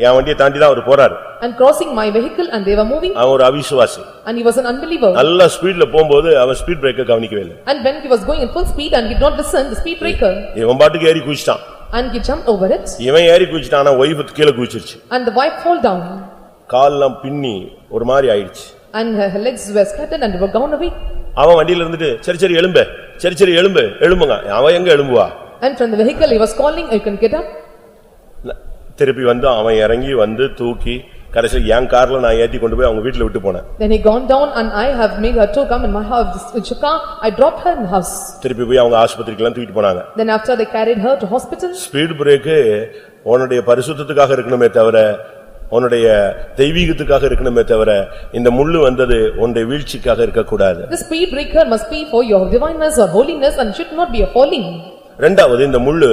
என் வண்டியை தாண்டி தான் அவர் போறாரு. And crossing my vehicle and they were moving. அவன் ஒரு அவிசுவாசி. And he was an unbeliever. நல்ல ஸ்பீட்ல போகும்போது அவன் ஸ்பீட் பிரேக்கை கவனிக்கவே இல்லை. And when he was going in full speed and did not listen the speed breaker. இவன் பாட்டுக்கு ஏறி குதிச்சிட்டான். And he jumped over it. இவன் ஏறி குதிச்சிட்டானா வைஃப் கீழே குதிச்சிருச்சு. And the wife fall down. கால்லாம் பின்னி ஒரு மாதிரி ஆயிடுச்சு. And her legs were scattered and they were gone away. அவன் வண்டியில இருந்துட்டு சரி எழும்புங்க. அவன் எங்க எழும்புவா? And from the vehicle he was calling, you can get up. திருப்பி வந்து அவன் இறங்கி வந்து தூக்கி கடைசி என் கார்ல நான் ஏத்தி கொண்டு போய் அவங்க வீட்டுல விட்டு போனேன். Then he gone down and I have made her to come in my house in car. I dropped her in the house. திருப்பி போய் அவங்க ஆஸ்பத்திரிக்கு எல்லாம் தூக்கிட்டு போனாங்க. Then after they carried her to hospital. Speed break உன்னுடைய பரிசுத்தத்துக்காக இருக்கணுமே தவிர உன்னுடைய தெய்வீகத்துக்காக இருக்கணுமே தவிர இந்த முள்ளு வந்தது உன்னுடைய வீழ்ச்சிக்காக இருக்க கூடாது. The speed breaker must be for your divineness or holiness and should not be a falling. இரண்டாவது இந்த முள்ளு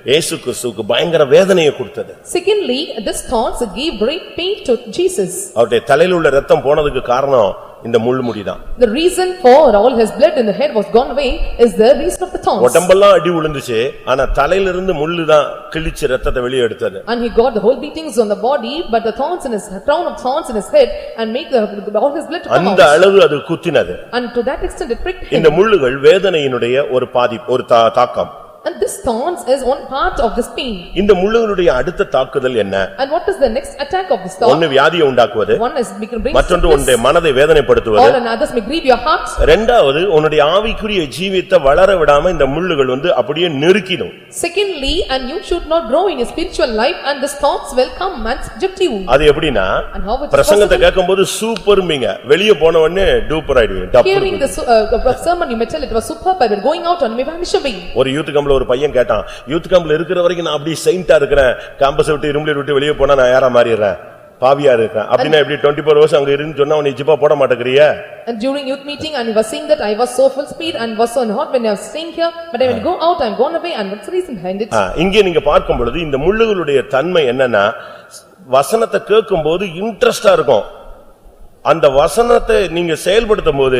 இயேசு கிறிஸ்துவுக்கு பயங்கர வேதனையை கொடுத்தது. Secondly, this thorns gave great pain to Jesus. அவருடைய தலையில உள்ள இரத்தம் போனதுக்கு காரணம் இந்த முள்முடிதான். The reason for all his blood in the head was gone away is the reason of the thorns. உடம்பெல்லாம் அடி விழுந்துச்சு ஆனா தலையில இருந்து முள்ளு தான் கிழிச்சு இரத்தத்தை வெளியே எடுத்தது. And he got the whole beatings on the body but the thorns in his crown of thorns in his head and make all his blood to come out. அந்த அளவு அது குத்தினது. And to that extent it pricked him. இந்த முள்ளுகள் வேதனையினுடைய ஒரு பாதிப்பு ஒரு தாக்கம். And this thorns is one part of this pain. இந்த முள்ளுகளுடைய அடுத்த தாக்குதல் என்ன? And what is the next attack of this thorn? ஒன்னு வியாதியை உண்டாக்குவது. One is bring மற்றொன்று உன்னுடைய மனதை வேதனைப்படுத்துவது. All and others may grieve your heart. இரண்டாவது உன்னுடைய ஆவிக்குரிய ஜீவியத்தை வளர விடாம இந்த முள்ளுகள் அப்படியே நெருக்கிடும். Secondly, and you should not grow in your spiritual life and the thorns will come and subject you. அது எப்படினா பிரசங்கத்தை கேட்கும்போது சூப்பர்மிங்க வெளிய போன உடனே டூப்பர் ஆயிடுவீங்க. Hearing the sermon you may tell it was super but going out and may vanish away. ஒரு youth கேம்ப்ல ஒரு பையன் கேட்டான் யூத் கேம்ப்ல இருக்கிற வரைக்கும் நான் அப்படியே செயிண்டா இருக்கறேன் கேம்பஸ் விட்டு ரூம்ல விட்டு வெளிய போனா நான் யாரா மாறிறேன் பாவியா இருக்கேன் அப்படினா எப்படி 24 hours அங்க இருந்து சொன்னா நீ ஜிப்பா போட மாட்டேங்கறியே. And during youth meeting and he was saying that I was so full speed and was so hot when I was staying here but I will go out I'm gone away and what's the reason behind it? இங்கே நீங்க பார்க்கும் பொழுது இந்த முள்ளுகளுடைய தன்மை என்னன்னா வசனத்தை கேட்கும்போது இன்ட்ரஸ்டா இருக்கும் அந்த வசனத்தை நீங்க செயல்படுத்தும் போது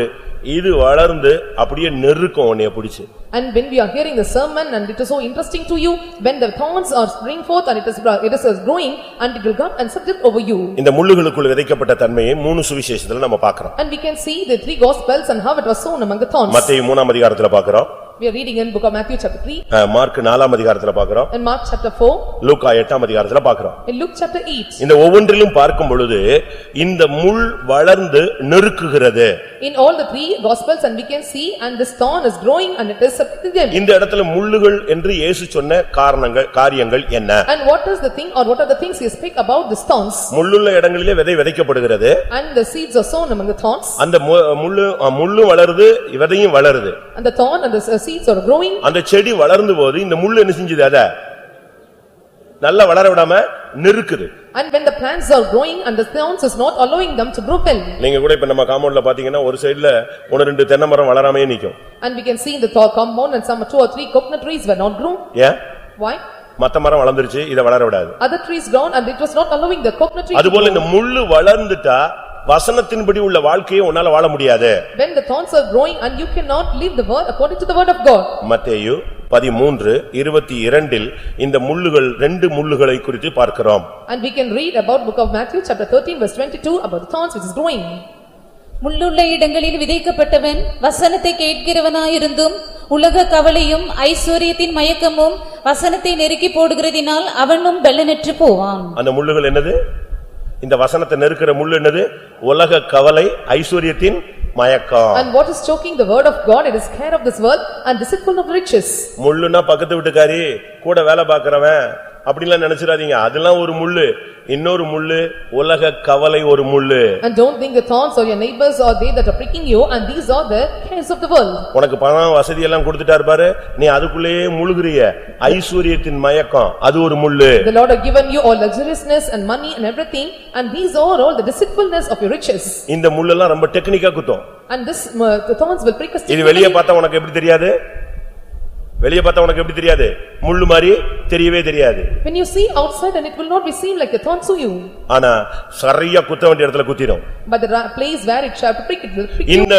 இது வளர்ந்து அப்படியே நெருக்கும் உன்னைய பிடிச்சு. And when we are hearing the sermon and it is so interesting to you, when the thorns are spring forth and it is growing and it will come and subject over you. இந்த முள்ளுகளுக்குள் விதைக்கப்பட்ட தன்மையை 3 சுவிசேஷத்துல நம்ம பார்க்கிறோம். And we can see the 3 gospels and how it was sown among the thorns. மத்தேயு 3ஆம் அதிகாரத்துல பார்க்கிறோம். We are reading in book of Matthew chapter 3. Mark 4ஆம் அதிகாரத்துல பார்க்கிறோம். In Mark chapter 4. லூக்கா 8ஆம் அதிகாரத்துல பார்க்கிறோம். In Luke chapter 8. இந்த ஒவ்வொன்றிலும் பார்க்கும் பொழுது இந்த முள் வளர்ந்து நெருக்குகிறது. In all the 3 gospels and we can see and this thorn is growing and it is subjecting them. இந்த இடத்துல முள்ளுகள் என்று இயேசு சொன்ன காரியங்கள் என்ன? And what is the thing or what are the things he speak about the thorns? முள்ளுள்ள இடங்களிலே விதை விதைக்கப்படுகிறது. And the seeds are sown among the thorns. அந்த முள்ளு வளருது, விதையும் வளருது. And the thorn and the seeds are growing. அந்த செடி வளர்ந்து போது இந்த முள்ளு என்ன செஞ்சது? அத நல்லா வளர விடாம நெருக்குது. And when the plants are growing and the thorns is not allowing them to grow well. நீங்க கூட இப்ப நம்ம காம்பவுண்ட்ல பாத்தீங்கன்னா ஒரு சைடுல 1-2 தென்னை மரம் வளராமே நிக்கும். And we can see in the compound and some 2 or 3 coconut trees were not grown. ஏன்? Why? மத்த மரம் வளர்ந்துருச்சு, இத வளர விடாது. Other trees grown and it was not allowing the coconut tree. அதுபோல இந்த முள்ளு வளர்ந்துட்டா வசனத்தின்படி உள்ள வாழ்க்கையை உன்னால வாழ முடியாது. When the thorns are growing and you cannot live the word according to the word of God. மத்தேயு 13:22 இந்த முள்ளுகள் 2 முள்ளுகளை குறித்து பார்க்கிறோம். And we can read about book of Matthew chapter 13 verse 22 about the thorns which is growing. முள்ளுள்ள இடங்களில் விதைக்கப்பட்டவன் வசனத்தை கேட்கிறவனாயிருந்தும் உலக கவலையும் ஐஸ்வரியத்தின் மயக்கமும் வசனத்தை நெருக்கி போடுகிறதினால் அவனும் பெலனற்று போவான். அந்த முள்ளுகள் என்னது? இந்த வசனத்தை நெருக்கிற முள்ளு என்னது? உலக கவலை, ஐஸ்வரியத்தின் மயக்கம். And what is choking the word of God? It is care of this world and deceitful of riches. முள்ளுனா பக்கத்து வீட்டுக்காரி கூட வேலை பார்க்கறவன் அப்படிலாம் நினைச்சிராதீங்க. அதெல்லாம் ஒரு முள்ளு. இன்னொரு முள்ளு உலக கவலை ஒரு முள்ளு. And don't think the thorns or your neighbors are they that are pricking you and these are the cares of the world. உனக்கு பணம் வசதி எல்லாம் கொடுத்துட்டார் பாரு, நீ அதுக்குள்ளேயே முழுகுறிய. ஐஸ்வரியத்தின் மயக்கம் அது ஒரு முள்ளு. The Lord has given you all luxuriousness and money and everything and these are all the deceitfulness of your riches. இந்த முள்ளெல்லாம் ரொம்ப டெக்னிக்கா குத்தும். And this the thorns will prick us. இது வெளிய பார்த்தா உனக்கு எப்படி தெரியாது? வெளிய பார்த்தா உனக்கு எப்படி தெரியாது? முள்ளு மாதிரி தெரியவே தெரியாது. When you see outside and it will not be seen like a thorn to you. ஆனா சரியா குத்த வேண்டிய இடத்துல குத்திடும். But the place where it shall prick it will prick you. இந்த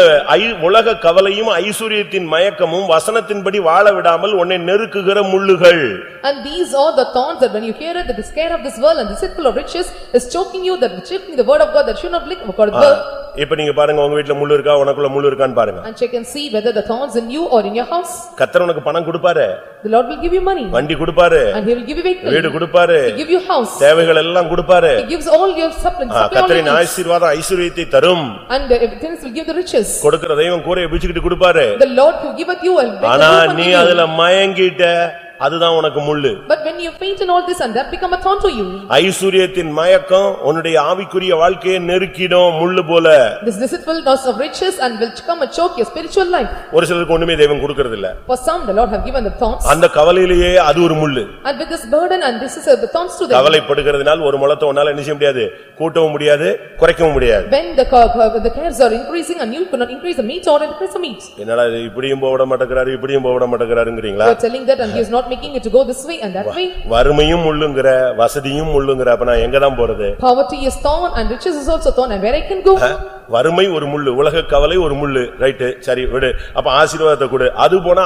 உலக கவலையும் ஐஸ்வரியத்தின் மயக்கமும் வசனத்தின்படி வாழ விடாமல் உன்னை நெருக்குகிற முள்ளுகள். And these are the thorns that when you hear it that is care of this world and deceitful of riches is choking you that choking the word of God that should not live according to the word. இப்ப நீங்க பாருங்க உங்க வீட்ல முள்ளு இருக்கா உனக்குள்ள முள்ளு இருக்கான்னு பாருங்க. And check and see whether the thorns in you or in your house. கர்த்தர் உனக்கு பணம் கொடுப்பாரு. The Lord will give you money. வண்டி கொடுப்பாரு. And he will give you vehicle. வீடு கொடுப்பாரு. He give you house. தேவைகள் எல்லாம் கொடுப்பாரு. He gives all your supply. கர்த்தரின் ஆசீர்வாதம் ஐஸ்வரியத்தை தரும். And the things will give the riches. கொடுக்கிற தெய்வம் கூரையை பிடிச்சிட்டு கொடுப்பாரு. The Lord who giveth you and ஆனா நீ அதுல மயங்கிட்ட அதுதான் உனக்கு முள்ளு. But when you faint in all this and that become a thorn to you. ஐஸ்வரியத்தின் மயக்கம் உன்னுடைய ஆவிக்குரிய வாழ்க்கையை நெருக்கிடும் முள்ளு போல. This deceitfulness of riches and will come and choke your spiritual life. ஒரு சிலருக்கு ஒண்ணுமே தெய்வம் கொடுக்கிறது இல்ல. For some the Lord have given the thorns. அந்த கவலையிலேயே அது ஒரு முள்ளு. And with this burden and this is the thorns to them. கவலைப்படுகிறதுனால ஒரு முளத்தை உன்னால என்ன செய்ய முடியாது? கூட்டவும் முடியாது, குறைக்கவும் முடியாது. When the cares are increasing and you could not increase the meat or increase the meat. என்னடா இப்படியும் போக விட மாட்டேங்கறாரு, இப்படியும் போக விட மாட்டேங்கறாருங்கறீங்களா? You are telling that and he is not making it to go this way and that way. வறுமையும் முள்ளுங்கற, வசதியும் முள்ளுங்கற, அப்ப நான் எங்க தான் போறது? Poverty is thorn and riches is also thorn and where I can go? வறுமை ஒரு முள்ளு, உலக கவலை ஒரு முள்ளு. ரைட், சரி விடு. அப்ப ஆசீர்வாதத்தை கொடு. அது போனா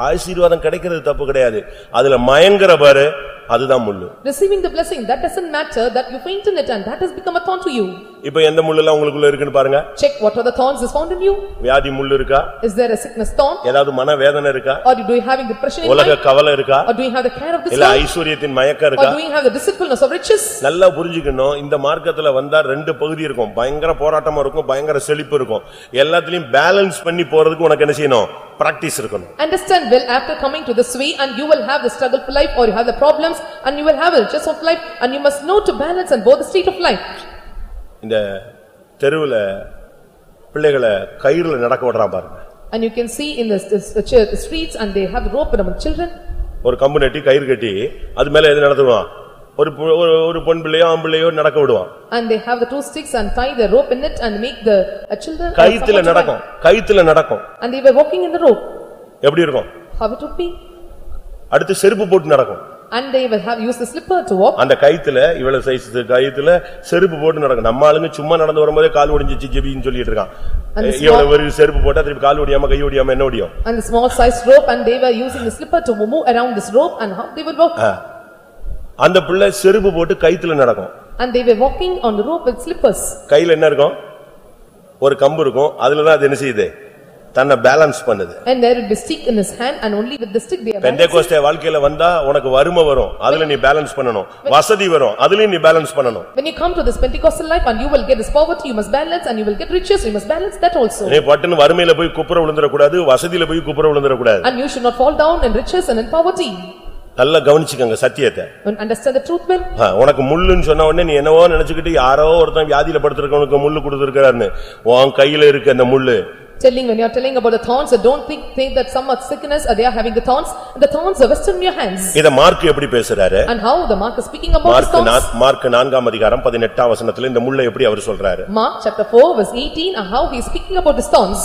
ஆசீர்வாதம் கிடைக்கிறது தப்பு கிடையாது. அதுல மயங்கற பாரு, அதுதான் முள்ளு. Receiving the blessing that doesn't matter that you faint in it and that has become a thorn to you. இப்போ எந்த முள்ளெல்லாம் உங்களுக்குள்ள இருக்குன்னு பாருங்க. Check what are the thorns is found in you. வியாதி முள்ளு இருக்கா? Is there a sickness thorn? ஏதாவது மன வேதனை இருக்கா? Or do you having depression in உலக mind? கவலை இருக்கா? Or do you have the care of this இல்ல world? ஐஸ்வரியத்தின் மயக்கம் Or இருக்கா? do you have the deceitfulness of riches? நல்லா புரிஞ்சுக்கணும். இந்த மார்க்கத்துல வந்தா 2 பகுதி இருக்கும். பயங்கர போராட்டமா இருக்கும், பயங்கர செழிப்பு இருக்கும். எல்லாத்துலயும் பேலன்ஸ் பண்ணி போறதுக்கு உனக்கு என்ன செய்யணும்? பிராக்டீஸ் இருக்கணும். Understand well after coming to this way and you will have the struggle for life or you have the problems and you will have the riches of life and you must know to balance and both the state of life. இந்த தெருவுல பிள்ளைகளை கயிறுல நடக்க விடுறான் பாருங்க. And you can see in the streets and they have the rope around children. ஒரு கம்பு நட்டி கயிறு கட்டி அது மேல எது நடத்துவான்? ஒரு பொன் பிள்ளையோ ஆண் பிள்ளையோ நடக்க விடுவான். And they have the 2 sticks and tie the rope in it and make the children. கயித்துல நடக்கும், கயித்துல நடக்கும். And they were walking in the rope. எப்படி இருக்கும்? How it would be? அடுத்து செருப்பு போட்டு நடக்கும். And they will have used the slipper to walk. அந்த கயித்துல இவ்வளவு சைஸ் கயித்துல செருப்பு போட்டு நடக்கும். நம்ம ஆளுங்க சும்மா நடந்து வரும்போதே கால் ஒடிஞ்சிச்சு ஜெபின்னு சொல்லிட்டு இருக்கான். இவ்வளவு ஒரு செருப்பு போட்டா திருப்பி கால் ஒடியாம கை ஒடியாம என்ன ஒடியும்? And the small size rope, and they were using the slipper to move around this rope, and how they would walk. அந்த பிள்ளை செருப்பு போட்டு கயித்துல நடக்கும். And they were walking on the rope with slippers. கையில என்ன இருக்கும்? ஒரு கம்பு இருக்கும். அதுலதான் அது என்ன செய்யுது? தன்னை பேலன்ஸ் பண்ணுது. And there will be stick in his hand, and only with the stick they are balancing. Pentecost வாழ்க்கையில வந்தா உனக்கு வறுமை வரும். அதுல நீ பேலன்ஸ் பண்ணணும். வசதி வரும். அதுலயும் நீ பேலன்ஸ் பண்ணணும். When you come to this Pentecostal life and you will get this poverty, you must balance, and you will get riches, you must balance that also. நீ பட்டுன்னு வறுமையில போய் குப்புற விழுந்துற கூடாது. வசதியில போய் குப்புற விழுந்துற கூடாது. And you should not fall down in riches and in poverty. நல்லா கவனிச்சுக்கங்க சத்தியத்தை. And understand the truth well. உனக்கு முள்ளுன்னு சொன்ன உடனே நீ என்னவோ நினைச்சுக்கிட்டு யாரோ ஒருத்தன் வியாதியில படுத்திருக்கவனுக்கு முள்ளு கொடுத்திருக்காருன்னு உன் கையில இருக்கு அந்த முள்ளு. When you are telling about the thorns, so don't think that some are sickness or they are having the thorns. The thorns are vested in your hands. இத மார்க் எப்படி பேசுறாரு? And how the Mark is speaking about the thorns? Mark 4ஆம் அதிகாரம் 18ஆம் வசனத்துல இந்த முள்ளை எப்படி அவர் சொல்றாரு? Mark chapter 4 verse 18, and how he is speaking about the thorns.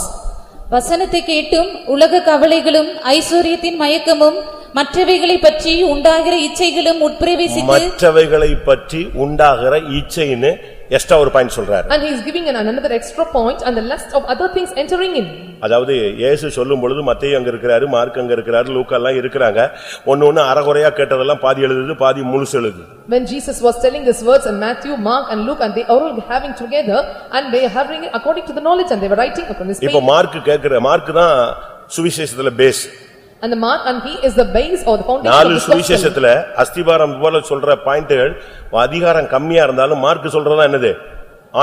வசனத்தை கேட்டும் உலக கவலைகளும் ஐஸ்வரியத்தின் மயக்கமும் மற்றவைகளை பற்றி உண்டாகிற இச்சைகளும் உட்பிரவேசித்து மற்றவைகளை பற்றி உண்டாகிற இச்சைன்னு எக்ஸ்ட்ரா ஒரு பாயிண்ட் சொல்றாரு. And he is giving another extra point, and the lust of other things entering in. அதாவது இயேசு சொல்லும் பொழுது மத்தேயு அங்க இருக்காரு, மார்க் அங்க இருக்காரு, லூக்கா எல்லாம் இருக்காங்க. ஒண்ணு அறகுறையா கேட்டதெல்லாம் பாதி எழுதுது, பாதி முழுசு எழுதுது. When Jesus was telling these words in Matthew, Mark and Luke, and they are all having together, and they are having it according to the knowledge, and they were writing upon this page. இப்போ mark தான் சுவிசேஷத்துல base. And the Mark, and he is the base or the foundation of நாலு the gospel. சுவிசேஷத்துல அஸ்திபாரம் போல சொல்ற பாயிண்ட்கள் அதிகாரம் கம்மியா இருந்தாலும் மார்க் சொல்றதா என்னது?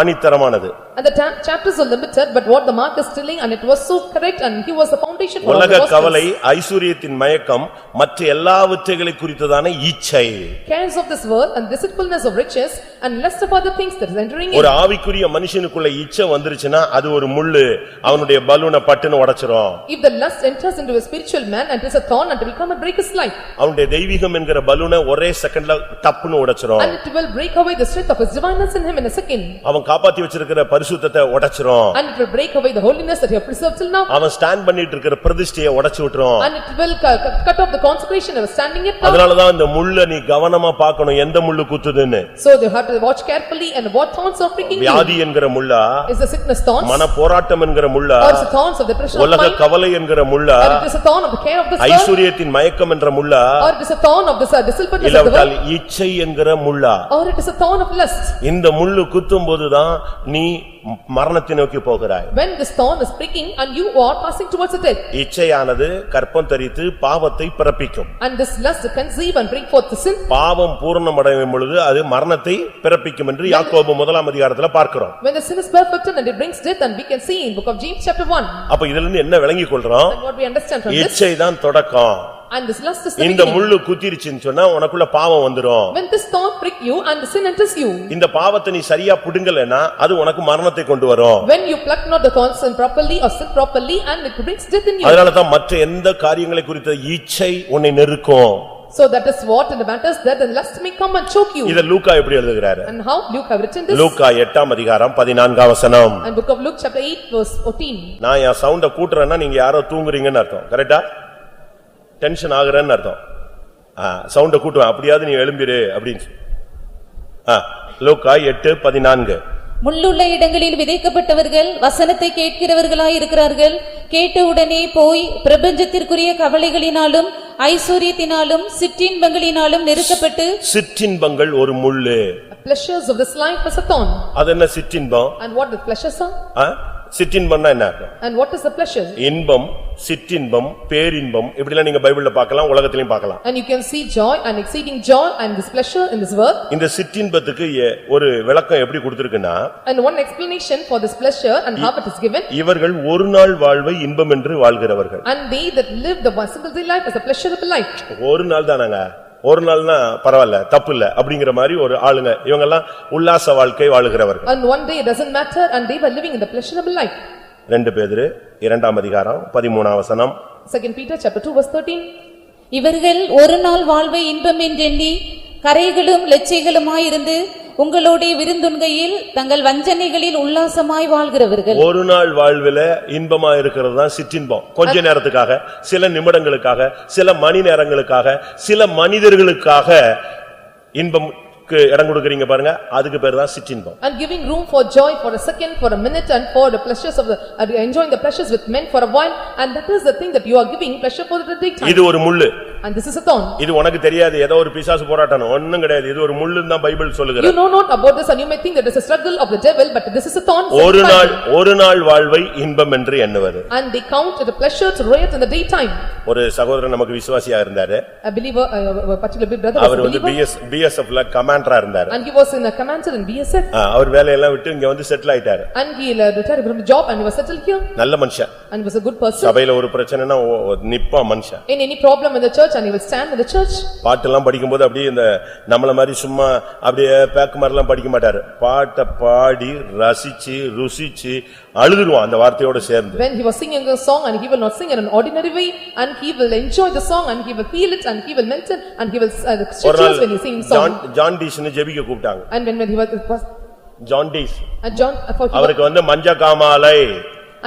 ஆணித்தரமானது. And the chapters are limited, but what the Mark is telling, and it was so correct, and he was the foundation for all the உலக gospels. கவலை, ஐஸ்வரியத்தின் மயக்கம், மற்ற எல்லாவற்றைகளை குறித்ததான இச்சை. Cares of this world and deceitfulness of riches and lust of other things that is entering in. ஒரு ஆவிக்குரிய மனுஷனுக்குள்ள இச்சை வந்துருச்சுனா அது ஒரு முள்ளு அவனுடைய பலூனை பட்டுன்னு உடைச்சிரும். If the lust enters into a spiritual man, and it is a thorn, and it will come and break his life. அவனுடைய தெய்வீகம் என்கிற பலூனை ஒரே செகண்ட்ல டப்புன்னு உடைச்சிரும். And it will break away the strength of his divineness in him in a second. அவன் காப்பாத்தி வச்சிருக்கிற பரிசுத்தத்தை உடைச்சிரும். And it will break away the holiness that he has preserved till now. அவன் ஸ்டாண்ட் பண்ணிட்டு இருக்கிற பிரதிஷ்டையை உடைச்சு விட்டுரும். And it will cut off the consecration of standing it down. அதனால தான் இந்த முள்ள நீ கவனமா பார்க்கணும் எந்த முள்ளு குத்துதுன்னு. So they have to watch carefully, and what thorns are pricking you. வியாதி என்கிற முள்ளா? Is the sickness thorns? மன போராட்டம் என்கிற முள்ளா? Or is the thorns of the depression of உலக mind? கவலை என்கிற முள்ளா? Or it is a thorn of the care of this world? ஐஸ்வரியத்தின் மயக்கம் என்ற முள்ளா? Or it is a thorn of this deceitfulness of the இல்லவட்டால் world? இச்சை என்கிற முள்ளா? Or it is a thorn of lust? இந்த முள்ளு குத்தும்போதுதான் நீ மரணத்தை நோக்கி போகிறாய். When this thorn is pricking, and you are passing towards the death. இச்சையானது கற்பம் தரித்து பாவத்தை பிறப்பிக்கும். And this lust conceive and bring forth the sin. பாவம் பூரணமடையும் பொழுது அது மரணத்தை பிறப்பிக்கும் என்று யாக்கோபு 1ஆம் அதிகாரத்துல பார்க்கிறோம். When the sin is perfected and it brings death, and we can see in book of James chapter 1. அப்ப இதுல இருந்து என்ன விளங்கிக் கொள்றோம்? And what we understand from this. இச்சை தான் தொடக்கம். And this lust is the இந்த beginning. முள்ளு குத்திருச்சுன்னு சொன்னா உனக்குள்ள பாவம் வந்துரும். When this thorn prick you, and the sin enters you. இந்த பாவத்தை நீ சரியா புடுங்கலனா அது உனக்கு மரணத்தை கொண்டு வரும். When you pluck not the thorns in properly or sin properly, and it brings death in you. அதனால தான் மற்ற எந்த காரியங்களை குறித்த இச்சை உன்னை நெருக்கும். So that is what in the matters that the lust may come and choke you. இத லூக்கா எப்படி எழுதுகிறாரு? And how Luke have written this? லூக்கா 8ஆம் அதிகாரம் 14ஆம் வசனம். And book of Luke chapter 8 verse 14. நான் என் சவுண்ட கூட்றேன்னா நீங்க யாரோ தூங்குறீங்கன்னு அர்த்தம். கரெக்ட்டா? டென்ஷன் ஆகுறேன்னு அர்த்தம். சவுண்ட கூட்டுவேன் அப்படியாவது நீ எழும்பிரு அப்படினு. லூக்கா 8:14. முள்ளுள்ள இடங்களில் விதைக்கப்பட்டவர்கள் வசனத்தை கேட்கிறவர்களாய் இருக்கிறார்கள். கேட்டவுடனே போய் பிரபஞ்சத்திற்குரிய கவலைகளினாலும் ஐஸ்வரியத்தினாலும் சிற்றின்பங்களினாலும் நெருக்கப்பட்டு. சிற்றின்பங்கள் ஒரு முள்ளு. Pleasures of this life is a thorn. அது என்ன சிற்றின்பம்? And what the pleasures are? சிற்றின்பம்னா என்ன அர்த்தம்? And what is the pleasure? இன்பம், சிற்றின்பம், பேரின்பம் இப்படிலாம் நீங்க பைபிள்ல பார்க்கலாம், உலகத்திலயும் பார்க்கலாம். And you can see joy and exceeding joy and this pleasure in this world. இந்த சிற்றின்பத்துக்கு ஒரு விளக்கம் எப்படி கொடுத்திருக்குன்னா, And one explanation for this pleasure and how it is given. இவர்கள் ஒரு நாள் வாழ்வை இன்பம் என்று வாழ்கிறவர்கள். And they that live the single day life as a pleasurable life. ஒரு நாள் தானங்க, ஒரு நாள்னா பரவாயில்ல தப்பு இல்ல அப்படிங்கிற மாதிரி ஒரு ஆளுங்க இவங்க எல்லாம் உல்லாச வாழ்க்கை வாழுகிறவர்கள். And one day it doesn't matter, and they were living in the pleasurable life. 2 பேதுரு 2ஆம் அதிகாரம் 13ஆம் வசனம். 2 Peter chapter 2 verse 13. இவர்கள் ஒரு நாள் வாழ்வை இன்பம் என்றெண்ணி கரைகளும் லட்சைகளுமாயிருந்து உங்களோடே விருந்துண்கையில் தங்கள் வஞ்சனைகளில் உல்லாசமாய் வாழ்கிறவர்கள். ஒரு நாள் வாழ்வில இன்பமா இருக்கிறது தான் சிற்றின்பம். கொஞ்ச நேரத்துக்காக, சில நிமிடங்களுக்காக, சில மணி நேரங்களுக்காக, சில மனிதர்களுக்காக இன்பம்க்கு இடம் கொடுக்கறீங்க பாருங்க, அதுக்கு பேர் தான் சிற்றின்பம். And giving room for joy for a second, for a minute, and for the pleasures of the enjoying the pleasures with men for a while, and that is the thing that you are giving pleasure for the daytime. இது ஒரு முள்ளு. And this is a thorn. இது உனக்கு தெரியாது, ஏதோ ஒரு பிசாசு போராட்டம் ஒண்ணும் கிடையாது. இது ஒரு முள்ளுன்னு தான் பைபிள் You சொல்லுகிறது. know not about this, and you may think that it is a struggle of the devil, but this is a thorn. ஒரு நாள் வாழ்வை இன்பம் என்று எண்ணுவது. And they count it a pleasure to riot in the daytime. ஒரு சகோதரன் நமக்கு விசுவாசியா இருந்தாரு. A believer, a particular brother was our a வந்து believer. BSF ல கமாண்டரா இருந்தாரு. And he was in a commander in BSF. அவர் வேலையெல்லாம் விட்டு இங்க வந்து செட்டில் ஆயிட்டாரு. And he retired from the job and he was settled here. நல்ல மனுஷன். And was a good person. சபையில ஒரு பிரச்சனைனா நிப்பா மனுஷன். In any problem in the church, and he will stand in the church. பாட்டெல்லாம் படிக்கும்போது அப்படியே இந்த நம்மள மாதிரி சும்மா அப்படியே பேக் மாதிரிலாம் படிக்க மாட்டாரு. பாட்டை பாடி ரசிச்சு ருசிச்சு அழுதுருவான் அந்த வார்த்தையோட சேர்ந்து. When he was singing a song, and he will not sing in an ordinary way, and he will enjoy the song, and he will feel it, and he will mention, and he will cheers when he sings song. John டீஸ்னு ஜெபிக்க கூப்பிட்டாங்க. And when he was John டீஸ், and John, அவருக்கு வந்து மஞ்ச காமாலை,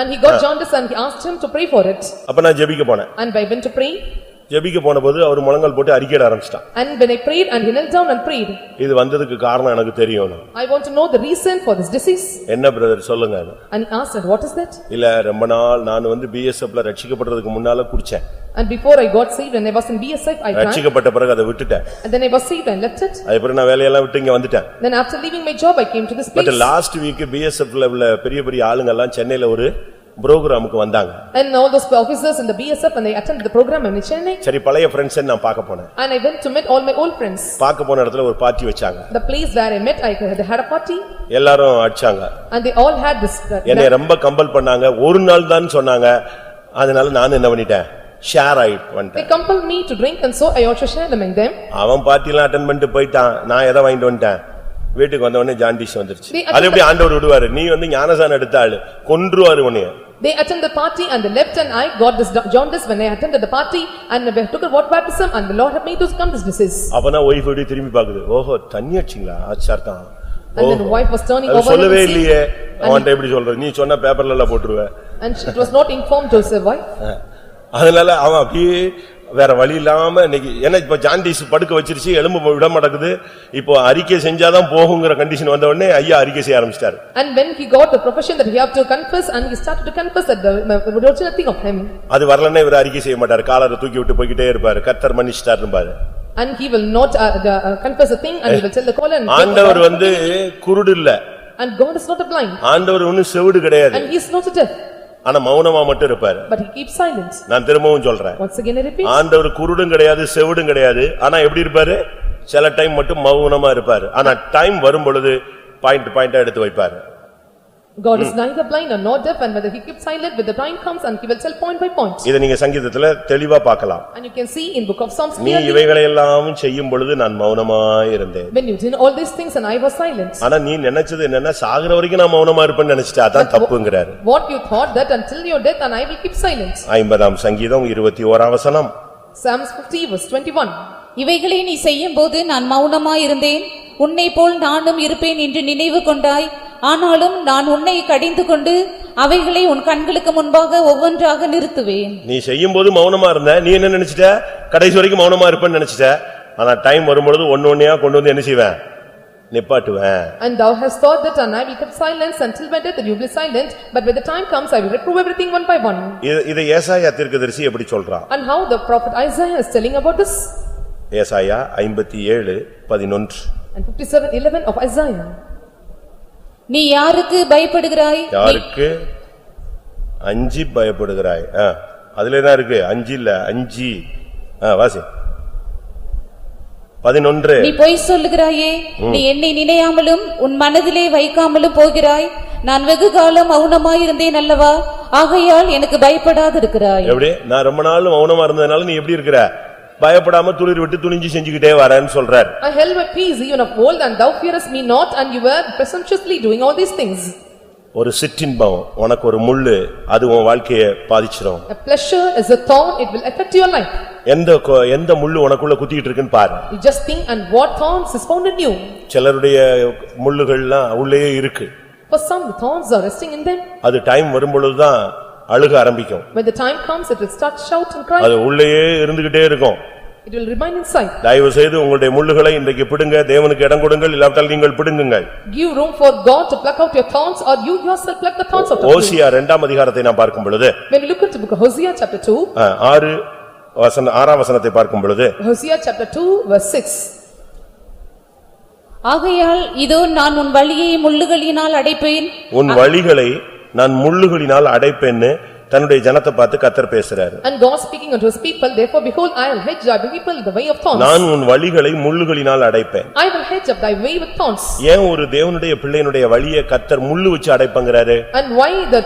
and he got jaundice, and he asked him to pray for it. அப்ப நான் ஜெபிக்க போனேன். And I went to pray. ஜெபிக்க போனபோது அவர் முழங்கால் போட்டு அறிக்கையிட ஆரம்பிச்சிட்டான். And when I prayed, and he knelt down and prayed. இது வந்ததுக்கு காரணம் எனக்கு தெரியும். I want to know the reason for this disease. என்ன பிரதர் சொல்லுங்க. And he asked, and what is that? இல்ல ரொம்ப நாள் நான் வந்து BSF ல ரட்சிக்கப்படுறதுக்கு முன்னால குடிச்சேன். And before I got saved, when I was in BSF, I drank. ரட்சிக்கப்பட்ட பிறகு அதை விட்டுட்டேன். And then I was saved and left it. அதுக்கப்புறம் நான் வேலையெல்லாம் விட்டு இங்க வந்துட்டேன். Then after leaving my job, I came to this place. But last week BSF ல உள்ள பெரிய பெரிய ஆளுங்க எல்லாம் சென்னையில ஒரு புரோகிராமுக்கு வந்தாங்க. And all those officers in the BSF, and they attended the program in Chennai. சரி பழைய ஃப்ரெண்ட்ஸ் நான் பார்க்க போனேன். And I went to meet all my old friends. பார்க்க போன இடத்துல ஒரு பார்ட்டி வச்சாங்க. The place where I met, they had a party. எல்லாரும் அடிச்சாங்க. And they all had this. என்னை ரொம்ப கம்பல் பண்ணாங்க. ஒரு நாள் தான் சொன்னாங்க. அதனால நான் என்ன பண்ணிட்டேன், ஷேர் ஆயிட்டேன். They compelled me to drink, and so I also shared among them. அவன் பார்ட்டிலாம் அட்டெண்ட் பண்ணிட்டு போயிட்டான். நான் எதை வாங்கிட்டு வந்துட்டேன், வீட்டுக்கு வந்த உடனே ஜாண்டிஸ் வந்துருச்சு. அது எப்படி ஆண்டவர் விடுவாரு? நீ வந்து ஞானசானம் எடுத்த ஆளு, கொன்றுவாரு உன்னைய. They attended the party, and they left, and I got this jaundice when I attended the party, and I took a water baptism, and the Lord had made to come this disease. அப்பனா wife எப்படி திரும்பி பாக்குது, ஓஹோ தண்ணி அடிச்சீங்களா, அச்சர்தான். And then the wife was turning over. சொல்லவே இல்லையே, அவன்ட்ட எப்படி சொல்ற, நீ சொன்ன பேப்பர்ல எல்லாம் போட்டுருவே. And it was not informed to his wife. அதனால அவன் அப்படியே வேற வழி இல்லாம இன்னைக்கு என்ன இப்ப ஜாண்டிஸ் படுக்க வச்சிருச்சு, எலும்பு விட மாட்டேங்குது. இப்போ அறிக்கை செஞ்சாதான் போகுங்கிற கண்டிஷன் வந்த உடனே ஐயா அறிக்கை செய்ய ஆரம்பிச்சிட்டாரு. And when he got the profession that he have to confess, and he started to confess that the original thing of him. அது வரலன்னா இவர் அறிக்கை செய்ய மாட்டாரு, காலரை தூக்கி விட்டு போய்கிட்டே இருப்பாரு, கர்த்தர் மன்னிச்சிட்டார் இருப்பாரு. And he will not confess a thing, and he will tell the caller. ஆண்டவர் வந்து குருடு இல்ல. And God is not a blind. ஆண்டவர் ஒன்னும் செவிடு கிடையாது. And he is not a deaf. ஆனா மௌனமா மட்டும் இருப்பாரு. But he keeps silent. நான் திரும்பவும் சொல்றேன். Once again I repeat. ஆண்டவர் குருடும் கிடையாது, செவிடும் கிடையாது. ஆனா எப்படி இருப்பாரு, சில டைம் மட்டும் மௌனமா இருப்பாரு. ஆனா டைம் வரும் பொழுது பாயிண்டா எடுத்து வைப்பாரு. God is neither blind nor not deaf, and whether he keeps silent when the time comes, and he will tell point by point. இத நீங்க சங்கீதத்துல தெளிவா பார்க்கலாம். And you can see in book of Psalms நீ clearly. இவைகளை எல்லாம் செய்யும் பொழுது நான் மௌனமாய் இருந்தேன். When you did all these things, and I was silent. ஆனா நீ நினைச்சது என்னன்னா சாகுற வரைக்கும் நான் மௌனமா இருப்பேன்னு நினைச்சிட்டா, அதான் தப்புங்கறாரு. What you thought that until your death, and I will keep silent. 50ஆம் சங்கீதம் 21ஆம் வசனம். Psalms 50 verse 21. இவைகளை நீ செய்யும்போது நான் மௌனமாய் இருந்தேன், உன்னை போல் நானும் இருப்பேன் என்று நினைவு கொண்டாய். ஆனாலும் நான் உன்னை கடிந்து கொண்டு அவைகளை உன் கண்களுக்கு முன்பாக ஒவ்வொன்றாக நிறுத்துவேன். நீ செய்யும்போது மௌனமா இருந்த, நீ என்ன நினைச்சிட்ட, கடைசி வரைக்கும் மௌனமா இருப்பேன்னு நினைச்சிட்ட. ஆனா டைம் வரும்பொழுது ஒன்னொன்னையா கொண்டு வந்து என்ன செய்வேன், நிப்பாட்டுவேன். And thou hast thought that, and I will keep silence until my death, and you will be silent, but when the time comes I will reprove everything one by one. இதை ஏசாயா தீர்க்கதரிசி எப்படி சொல்றான்? And how the prophet Isaiah is telling about this? ஏசாயா 57:11. And 57:11 of Isaiah. நீ யாருக்கு பயப்படுகிறாய்? யாருக்கு அஞ்சி பயப்படுகிறாய்? அதுல தான் இருக்கு, அஞ்சி இல்ல, அஞ்சி. வாசி 11. நீ பொய் சொல்லுகிறாயே, நீ என்னை நினையாமலும் உன் மனதிலே வைக்காமலும் போகிறாய். நான் வெகு காலம் மௌனமாய் இருந்தேன் அல்லவா, ஆகையால் எனக்கு பயப்படாதிருக்கிறாய். எப்படி? நான் ரொம்ப நாள் மௌனமா இருந்ததனால நீ எப்படி இருக்கிற, பயப்படாம துளிர் விட்டு துணிஞ்சு செஞ்சுக்கிட்டே வரேன்னு சொல்றார். I held my peace even of old, and thou fearest me not, and you were presumptuously doing all these things. ஒரு சிற்றின்பம் உனக்கு ஒரு முள்ளு அது உன் வாழ்க்கையை பாதிச்சிரும். A pleasure is a thorn, it will affect your life. எந்த முள்ளு உனக்குள்ள குத்திட்டு இருக்குன்னு பாரு. You just think and what thorns is found in you. சிலருடைய முள்ளுகள்லாம் உள்ளே இருக்கு. For some the thorns are resting in them. அது டைம் வரும்பொழுதுதான் அழுக ஆரம்பிக்கும். When the time comes it will start shout and cry. அது உள்ளே இருந்துகிட்டே இருக்கும். It will remain inside. தயவு செய்து உங்களுடைய முள்ளுகளை இன்றைக்கு பிடுங்க, தேவனுக்கு இடம் கொடுங்கள், இல்லாவிட்டால் நீங்கள் பிடுங்குங்கள். Give room for God to pluck out your thorns or you yourself pluck the thorns out of you. ஓசியா 2ஆம் அதிகாரத்தை நாம் பார்க்கும் பொழுது When we look at the book of Hosea chapter 2, 6ஆம் வசனத்தை பார்க்கும் பொழுது Hosea chapter 2 verse 6. ஆகையால் இதோ நான் உன் வழியை முள்ளுகளினால் அடைப்பேன். உன் வழிகளை நான் முள்ளுகளினால் அடைப்பேன்னு தன்னுடைய ஜனத்தை பார்த்து கர்த்தர் பேசுறாரு. And God speaking unto his people, therefore behold I will hedge thy people the way of thorns. நான் உன் வழிகளை முள்ளுகளினால் அடைப்பேன். I will hedge up thy way with thorns. ஏன் ஒரு தேவனுடைய பிள்ளையினுடைய வழியை கர்த்தர் முள்ளு வச்சு அடைப்பங்கறாரு? And why the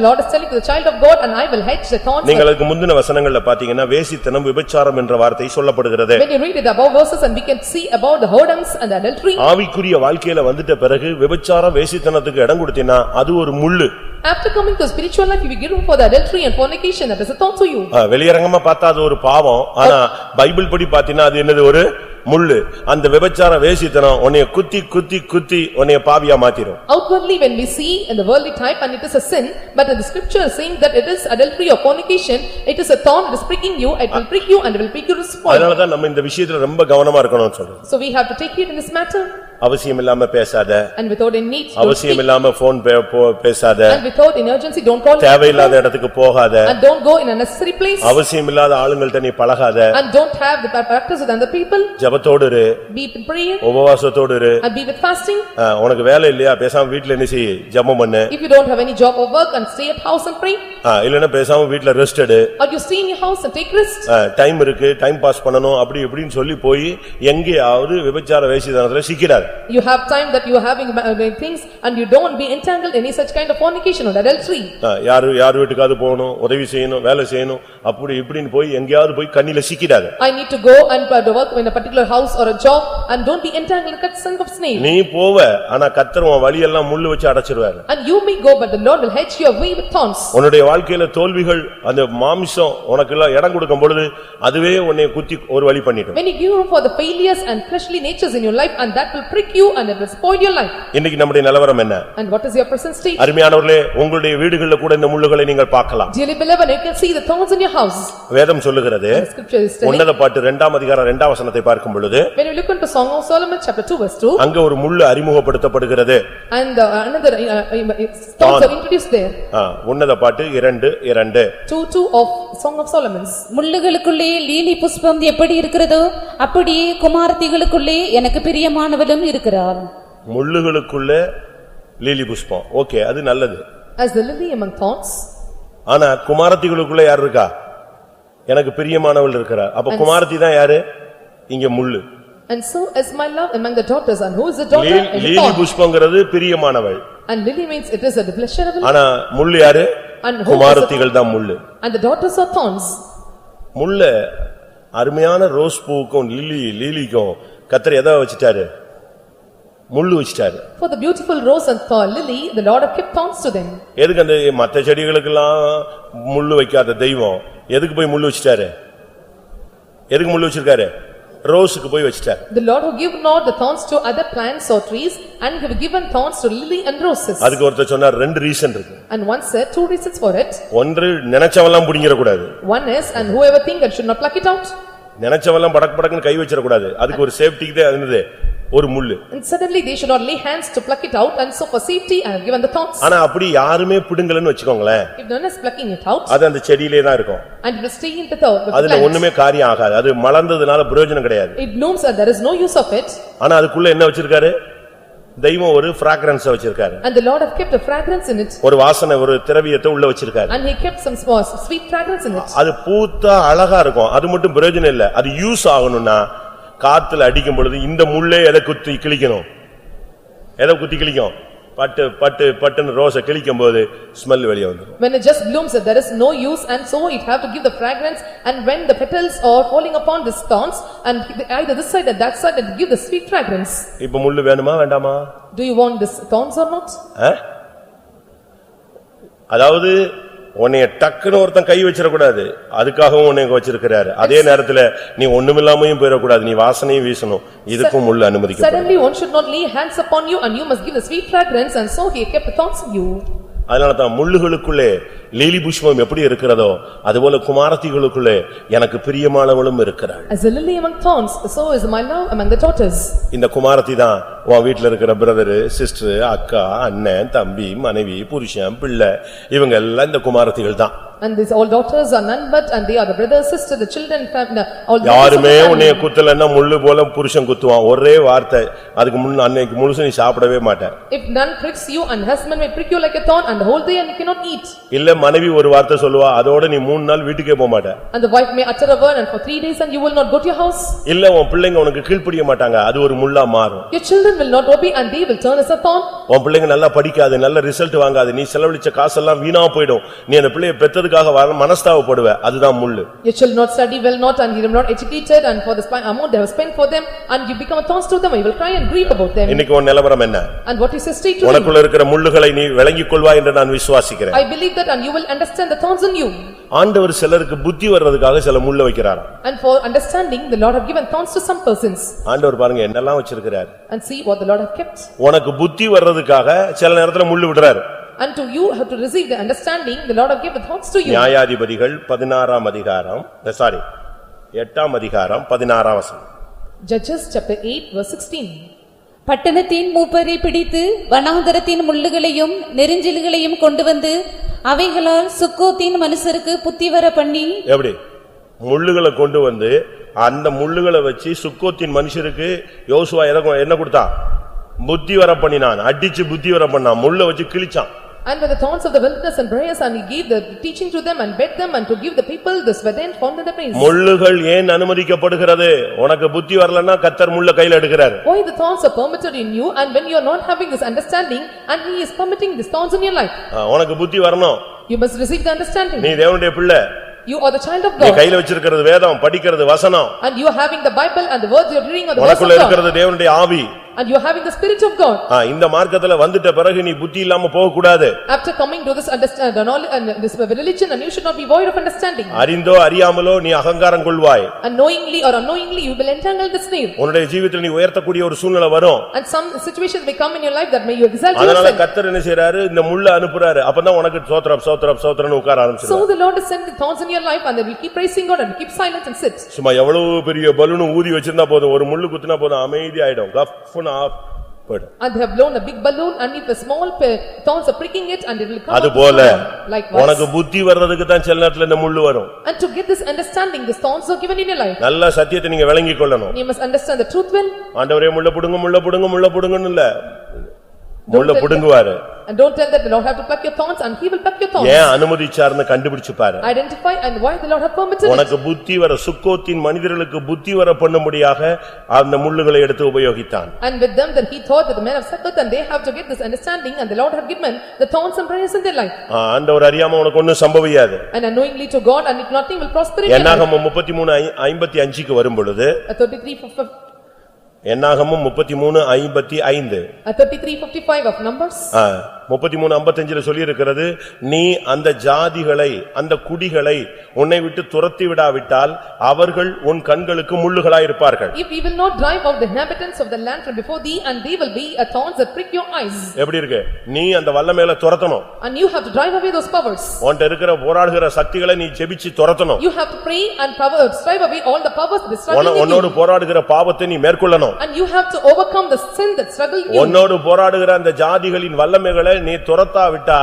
Lord is telling to the child of God and I will hedge the thorns. உங்களுக்கு முந்தின வசனங்கள்ல பாத்தீங்கன்னா வேசித்தனம் விபச்சாரம் என்ற வார்த்தை சொல்லப்படுகிறது. When you read it above verses and we can see about the whoredoms and the adultery. ஆவிக்குரிய வாழ்க்கையில வந்துட்ட பிறகு விபச்சாரம் வேசித்தனத்துக்கு இடம் கொடுத்தீனா அது ஒரு முள்ளு. After coming to spiritual life, you will give room for the adultery and fornication, that is a thorn to you. வெளியரங்கமா பார்த்தா அது ஒரு பாவம், ஆனா பைபிள் படி பார்த்தீனா அது என்னது? ஒரு முள்ளு. அந்த விபச்சார வேசித்தனம் உன்னை குத்தி குத்தி குத்தி உன்னை பாவியா மாத்திரும். Outwardly when we see in the worldly type and it is a sin, but in the scripture is saying that it is adultery or fornication, it is a thorn, it is pricking you, it will prick you and it will prick you to spoil. அதனால தான் நம்ம இந்த விஷயத்துல ரொம்ப கவனமா இருக்கணும்னு சொல்றோம். So we have to take it in this matter. அவசியம் இல்லாம பேசாத, And without any need to அவசியம் speak. இல்லாம போன் பேசாத, And without any urgency, don't call. தேவையில்லாத இடத்துக்கு போகாத, And don't go in a necessary place. அவசியம் இல்லாத ஆளுங்கள்ட்ட நீ பழகாத, And don't have the practice with other people. ஜெபத்தோடு இரு, Be in prayer. உபவாசத்தோடு இரு. And be with fasting. உனக்கு வேலை இல்லையா? பேசாம வீட்ல என்ன செய்? ஜெபம் பண்ணு. If you don't have any job or work, and stay at house and pray. இல்லனா பேசாம வீட்ல ரெஸ்ட் எடு. Or you stay in your house and take rest. Time இருக்கு, டைம் பாஸ் பண்ணனும் அப்படி இப்படின்னு சொல்லி போய் எங்கேயாவது விபச்சார வேசித்தனத்துல சிக்கிடாத. You have time that you are having things and you don't be entangled in any such kind of fornication or adultery. யார் வீட்டுக்காவது போகணும், உதவி செய்யணும், வேலை செய்யணும், அப்படி இப்படின்னு போய் எங்கேயாவது போய் கண்ணில சிக்கிடாத. I need to go and work in a particular house or a job and don't be entangled in a son of snail. நீ போவ, ஆனா கர்த்தர் உன் வழியெல்லாம் முள்ளு வச்சு அடைச்சிருவாரு. And you may go but the Lord will hedge your way with thorns. உன்னுடைய வாழ்க்கையில தோல்விகள் அந்த மாம்சம் உனக்கெல்லாம் இடம் கொடுக்கும் பொழுது அதுவே உன்னை குத்தி ஒரு வழி பண்ணிடும். When you give room for the failures and fleshly natures in your life and that will prick you and it will spoil your life. இன்னைக்கு நம்முடைய நிலவரம் என்ன? And what is your present state? அருமையானவர்களே, உங்களுடைய வீடுகளில் கூட இந்த முள்ளுகளை நீங்கள் பார்க்கலாம். Dearly beloved, you can see the thorns in your house. வேதம் சொல்லுகிறது, The scripture is telling. உன்னத பாட்டு 2ஆம் அதிகாரம் 2ஆம் வசனத்தை பார்க்கும் பொழுது When you look into Song of Solomon chapter 2 verse 2. அங்க ஒரு முள்ளு அறிமுகப்படுத்தப்படுகிறது. And another thorns are introduced there. உன்னத பாட்டு 2:2. 2:2 of Song of Solomon's. முள்ளுகளுக்குள்ளே லீலி புஷ்பம் எப்படி இருக்கிறதோ அப்படியே குமாரத்திகளுக்குள்ளே எனக்கு பிரியமானவளும் இருக்கிறாள். முள்ளுகளுக்குள்ளே லீலி புஷ்பம், ஓகே, அது நல்லது. As the lily among thorns. ஆனா குமாரத்திகளுக்குள்ள யார் இருக்கா? எனக்கு பிரியமானவள் இருக்கிறார். அப்ப குமாரத்தி தான் யாரு? இங்க முள்ளு. And so is my love among the daughters, and who is the daughter? Lily புஷ்பங்கிறது பிரியமானவள். And lily means it is a pleasurable. ஆனா முள்ளு யாரு? குமாரத்திகள் தான் முள்ளு. And the daughters are thorns. முள்ள அருமையான ரோஸ் பூவுக்கும் லீலிக்கும் கர்த்தர் எதை வச்சிட்டாரு? முள்ளு வச்சிட்டாரு. For the beautiful rose and lily, the Lord have kept thorns to them. எதுக்கு அந்த மத்த செடிகளுக்கெல்லாம் முள்ளு வைக்காத தெய்வம் எதுக்கு போய் முள்ளு வச்சிட்டாரு? எதுக்கு முள்ளு வச்சிருக்காரு? ரோஸுக்கு போய் வச்சிட்டாரு. The Lord who give not the thorns to other plants or trees and have given thorns to lily and roses. அதுக்கு ஒருத்தர் சொன்னார், ரெண்டு ரீசன் இருக்கு. And one said two reasons for it. ஒன்று, நினைச்சவெல்லாம் புடிங்கிர கூடாது. One is, and whoever think that should not pluck it out. நினைச்சவெல்லாம் படக்கு கை வச்சிர கூடாது. அதுக்கு ஒரு சேஃப்டிக்கு தான் என்னது? ஒரு முள்ளு. And suddenly they should not lay hands to pluck it out, and so for safety I have given the thorns. ஆனா அப்படி யாருமே பிடுங்கலன்னு வெச்சுக்கோங்களே, If no one is plucking it out, அது அந்த செடியிலே தான் இருக்கும். and it will stay in the plant. அதுல ஒண்ணுமே காரியம் ஆகாது. அது மலர்ந்ததுனால பிரயோஜனம் கிடையாது. It blooms and there is no use of it. ஆனா அதுக்குள்ள என்ன வச்சிருக்காரு? தெய்வம் ஒரு fragrance வச்சிருக்காரு. And the Lord have kept a fragrance in it. ஒரு வாசனை, ஒரு திரவியத்தை உள்ள வச்சிருக்காரு. And he kept some small sweet fragrance in it. அது பூத்தா அழகா இருக்கும். அது மட்டும் பிரயோஜனம் இல்ல. அது யூஸ் ஆகணும்னா காத்துல அடிக்கும் பொழுது இந்த முள்ளே எதை குத்தி கிழிக்கணும்? எதை குத்தி கிழிக்கும்? பட்டு பட்டு பட்டுன்னு ரோஸை கிழிக்கும் போது ஸ்மெல் வெளியே வந்துரும். When it just blooms, there is no use, and so it have to give the fragrance, and when the petals are falling upon the thorns and either this side or that side, it give the sweet fragrance. இப்ப முள்ளு வேணுமா வேண்டாமா? Do you want this thorns or not? அதாவது உன்னைய டக்குன்னு ஒருத்தன் கை வச்சிடக்கூடாது, அதுக்காகவும் உன்னை வச்சிருக்கிறாரு. அதே நேரத்துல நீ ஒண்ணுமில்லாமையும் போயிடக்கூடாது, நீ வாசனையும் வீசணும், இதுக்கும் முள்ளு அனுமதிக்க. Suddenly one should not lay hands upon you and you must give the sweet fragrance, and so he kept the thorns in you. அதனாலதான் முள்ளுகளுக்குள்ளே லீலி புஷ்பம் எப்படி இருக்கிறதோ அதுபோல குமாரத்திகளுக்குள்ளே எனக்கு பிரியமானவளும் இருக்கிறாள். As a lily among thorns, so is my love among the daughters. இந்த குமாரத்தி தான் உன் வீட்டுல இருக்கிற பிரதரு, சிஸ்டர், அக்கா, அண்ணன், தம்பி, மனைவி, புருஷன், பிள்ளை, இவங்க எல்லாம் இந்த குமாரத்திகள் தான். And these all daughters are none but, and they are the brother, sister, the children, family, all. யாருமே உன்னைய குத்தலன்னா முள்ளு போல புருஷன் குத்துவான். ஒரே வார்த்தை, அதுக்கு முன்ன அன்னைக்கு முழுசு நீ சாப்பிடவே மாட்ட. If none pricks you and husband may prick you like a thorn and the whole day and you cannot eat. இல்ல மனைவி ஒரு வார்த்தை சொல்லுவா, அதோட நீ 3 நாள் வீட்டுக்கே போக மாட்ட. And the wife may utter a word and for 3 days and you will not go to your house. இல்ல உன் பிள்ளைங்க உனக்கு கீழ்ப்படிய மாட்டாங்க, அது ஒரு முள்ளா மாறும். Your children will not obey and they will turn as a thorn. உன் பிள்ளைங்க நல்லா படிக்காது, நல்ல ரிசல்ட் வாங்காது, நீ செலவழிச்ச காசெல்லாம் வீணா போயிடும், நீ அந்த பிள்ளையை பெற்றதுக்காக மனஸ்தாபப்படுவ, அதுதான் முள்ளு. Your children not study well not and you are not educated and for the amount they have spent for them and you become a thorn to them, you will cry and grieve about them. இன்னைக்கு உன் நிலவரம் என்ன? And what is your state today? உனக்குள்ள இருக்கிற முள்ளுகளை நீ விளங்கிக் கொள்வாய் என்று நான் விசுவாசிக்கிறேன். I believe that and you will understand the thorns in you. ஆண்டவர் சிலருக்கு புத்தி வர்றதுக்காக சில முள்ள வைக்கிறாராம். And for understanding the Lord have given thorns to some persons. ஆண்டவர் பாருங்க என்னெல்லாம் வச்சிருக்கிறார். And see what the Lord have kept. உனக்கு புத்தி வர்றதுக்காக சில நேரத்துல முள்ளு விடுறார். And to you have to receive the understanding, the Lord have given thorns to you. நியாயாதிபதிகள் 16ஆம் அதிகாரம், 8ஆம் அதிகாரம் 16ஆம் வசனம். Judges chapter 8 verse 16. பட்டணத்தின் மூப்பரை பிடித்து வனாந்தரத்தின் முள்ளுகளையும் நெரிஞ்சில்களையும் கொண்டு வந்து அவைகளால் சுக்கோத்தின் மனுஷருக்கு புத்தி வர பண்ணி. எப்படி முள்ளுகளை கொண்டு வந்து அந்த முள்ளுகளை வச்சு சுக்கோத்தின் மனுஷருக்கு யோசுவா என்ன கொடுத்தான்? புத்தி வர பண்ணினான். அடிச்சு புத்தி வர பண்ணான், முள்ள வச்சு கிழிச்சான். And with the thorns of the wilderness and briars and he gave the teaching to them and bid them and to give the people this verdant found in the praise. முள்ளுகள் ஏன் அனுமதிக்கப்படுகிறது? உனக்கு புத்தி வரலன்னா கர்த்தர் முள்ள கையில எடுக்கிறார். Why the thorns are permitted in you and when you are not having this understanding and he is permitting these thorns in your life? உனக்கு புத்தி வரணும். You must receive the understanding. நீ தேவனுடைய பிள்ளை. You are the child of நீ God. கையில வச்சிருக்கிறது வேதம், படிக்கிறது வசனம். And you are having the Bible and the words you are reading are the words of உனக்குள்ள God. இருக்கிறது தேவனுடைய ஆவி. And you are having the spirit of God. இந்த மார்க்கத்துல வந்துட்ட பிறகு நீ புத்தி இல்லாம போக கூடாது. After coming to this and this religion and you should not be void of understanding. அறிந்தோ அறியாமலோ நீ அகங்காரம் கொள்வாய். And knowingly or unknowingly you will entangle the snare. உன்னுடைய ஜீவிதத்தில் நீ உயர்த்தக்கூடிய ஒரு சூழ்நிலை வரும். And some situations may come in your life that may you exalt அதனால yourself. கர்த்தர் என்ன செய்றாரு? இந்த முள்ள அனுப்புறாரு. அப்பதான் உனக்கு ஸ்தோத்திரம் உட்கார ஆரம்பிச்சிரு. So the Lord is sending the thorns in your life and they will keep praising God and keep silent and sit. சும்மா எவ்வளவு பெரிய பலூன் ஊதி வச்சிருந்தா போதும், ஒரு முள்ளு குத்துனா போதும், அமைதி ஆயிடும். கஃப்னு ஆஃப் போய்டும். And they have blown a big balloon and if a small thorns are pricking it and it will come out. அதுபோல likewise. உனக்கு புத்தி வர்றதுக்கு தான் சில நேரத்துல இந்த முள்ளு வரும். And to get this understanding the thorns are given in your life. நல்ல சத்தியத்தை நீங்க விளங்கிக் கொள்ளணும். You must understand the truth well. ஆண்டவரே முள்ள புடுங்குன்னு இல்ல, முள்ள புடுங்குவாரு. And don't tell that the Lord have to pluck your thorns and he will pluck your thorns. ஏன் அனுமதிச்சார்னு கண்டுபிடிச்சு பாரு. Identify and why the Lord have permitted it. உனக்கு புத்தி வர சுக்கோத்தின் மனிதர்களுக்கு புத்தி வர பண்ணும்படியாக அந்த முள்ளுகளை எடுத்து உபயோகித்தான். And with them that he thought that the men of Succoth and they have to get this understanding and the Lord have given the thorns and briars in their life. ஆண்டவர் அறியாம உனக்கு ஒண்ணும் சம்பவியாது. And unknowingly to God and nothing will prosper in your life. என்னாகமம் 33:55க்கு வரும் பொழுது 33:55 33:55 of Numbers. 33:55 சொல்லி இருக்கிறது, நீ அந்த ஜாதிகளை அந்த குடிகளை உன்னை விட்டு துரத்தி விடாவிட்டால் அவர்கள் உன் கண்களுக்கு முள்ளுகளாய் இருப்பார்கள். If we will not drive out the inhabitants of the land from before thee and they will be a thorns that prick your eyes. எப்படி இருக்கு? நீ அந்த வல்லமையில துரத்தணும். And you have to drive away those powers. உன்கிட்ட இருக்கிற போராடுகிற சக்திகளை நீ ஜெபிச்சு துரத்தணும். You have to pray and drive away all the powers that struggle in உன்னோடு you. போராடுகிற பாவத்தை நீ மேற்கொள்ளணும். And you have to overcome the sin that struggle in you. உன்னோடு போராடுகிற அந்த ஜாதிகளின் வல்லமைகளை நீ துரத்தாவிட்டா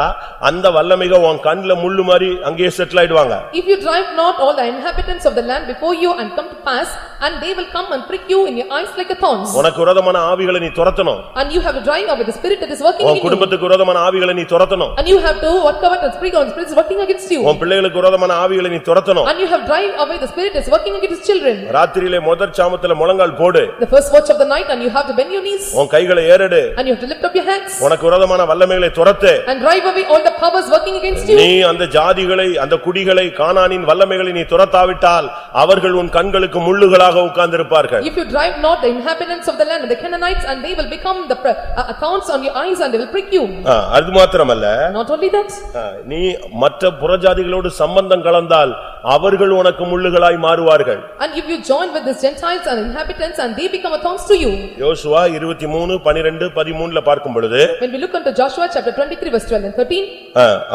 அந்த வல்லமைக உன் கண்ணுல முள்ளு மாதிரி அங்கேயே செட்டில் ஆயிடுவாங்க. If you drive not all the inhabitants of the land before you and come to pass and they will come and prick you in your eyes like a thorns. உனக்கு விரோதமான ஆவிகளை நீ துரத்தணும். And you have to drive away the spirit that is working in உன் you. குடும்பத்துக்கு விரோதமான ஆவிகளை நீ துரத்தணும். And you have to work out the spirit of the spirit is working against you. உன் பிள்ளைகளுக்கு விரோதமான ஆவிகளை நீ துரத்தணும். And you have drive away the spirit that is working against children. ராத்திரியிலே முதல் சாமத்துல முழங்கால் போடு. The first watch of the night and you have to bend your knees. உன் கைகளை ஏறெடு. And you have to lift up your hands. உனக்கு விரோதமான வல்லமைகளை துரத்து. And drive away all the powers working against you. நீ அந்த ஜாதிகளை அந்த குடிகளை கானானின் வல்லமைகளை நீ துரத்தாவிட்டால் அவர்கள் உன் கண்களுக்கு முள்ளுகளாக முள்ளாக உட்கார்ந்திருப்பார்கள். If you drive not the inhabitants of the land and the Canaanites, and they will become the thorns on your eyes and they will prick you. அது மாத்திரமல்ல, Not only that, நீ மற்ற புறஜாதிகளோடு சம்பந்தம் கலந்தால் அவர்கள் உனக்கு முள்ளுகளாய் மாறுவார்கள். and if you join with the Gentiles and inhabitants and they become a thorns to you. யோசுவா 23:12-13 பார்க்கும் பொழுது, When we look into Joshua chapter 23 verse 12 and 13,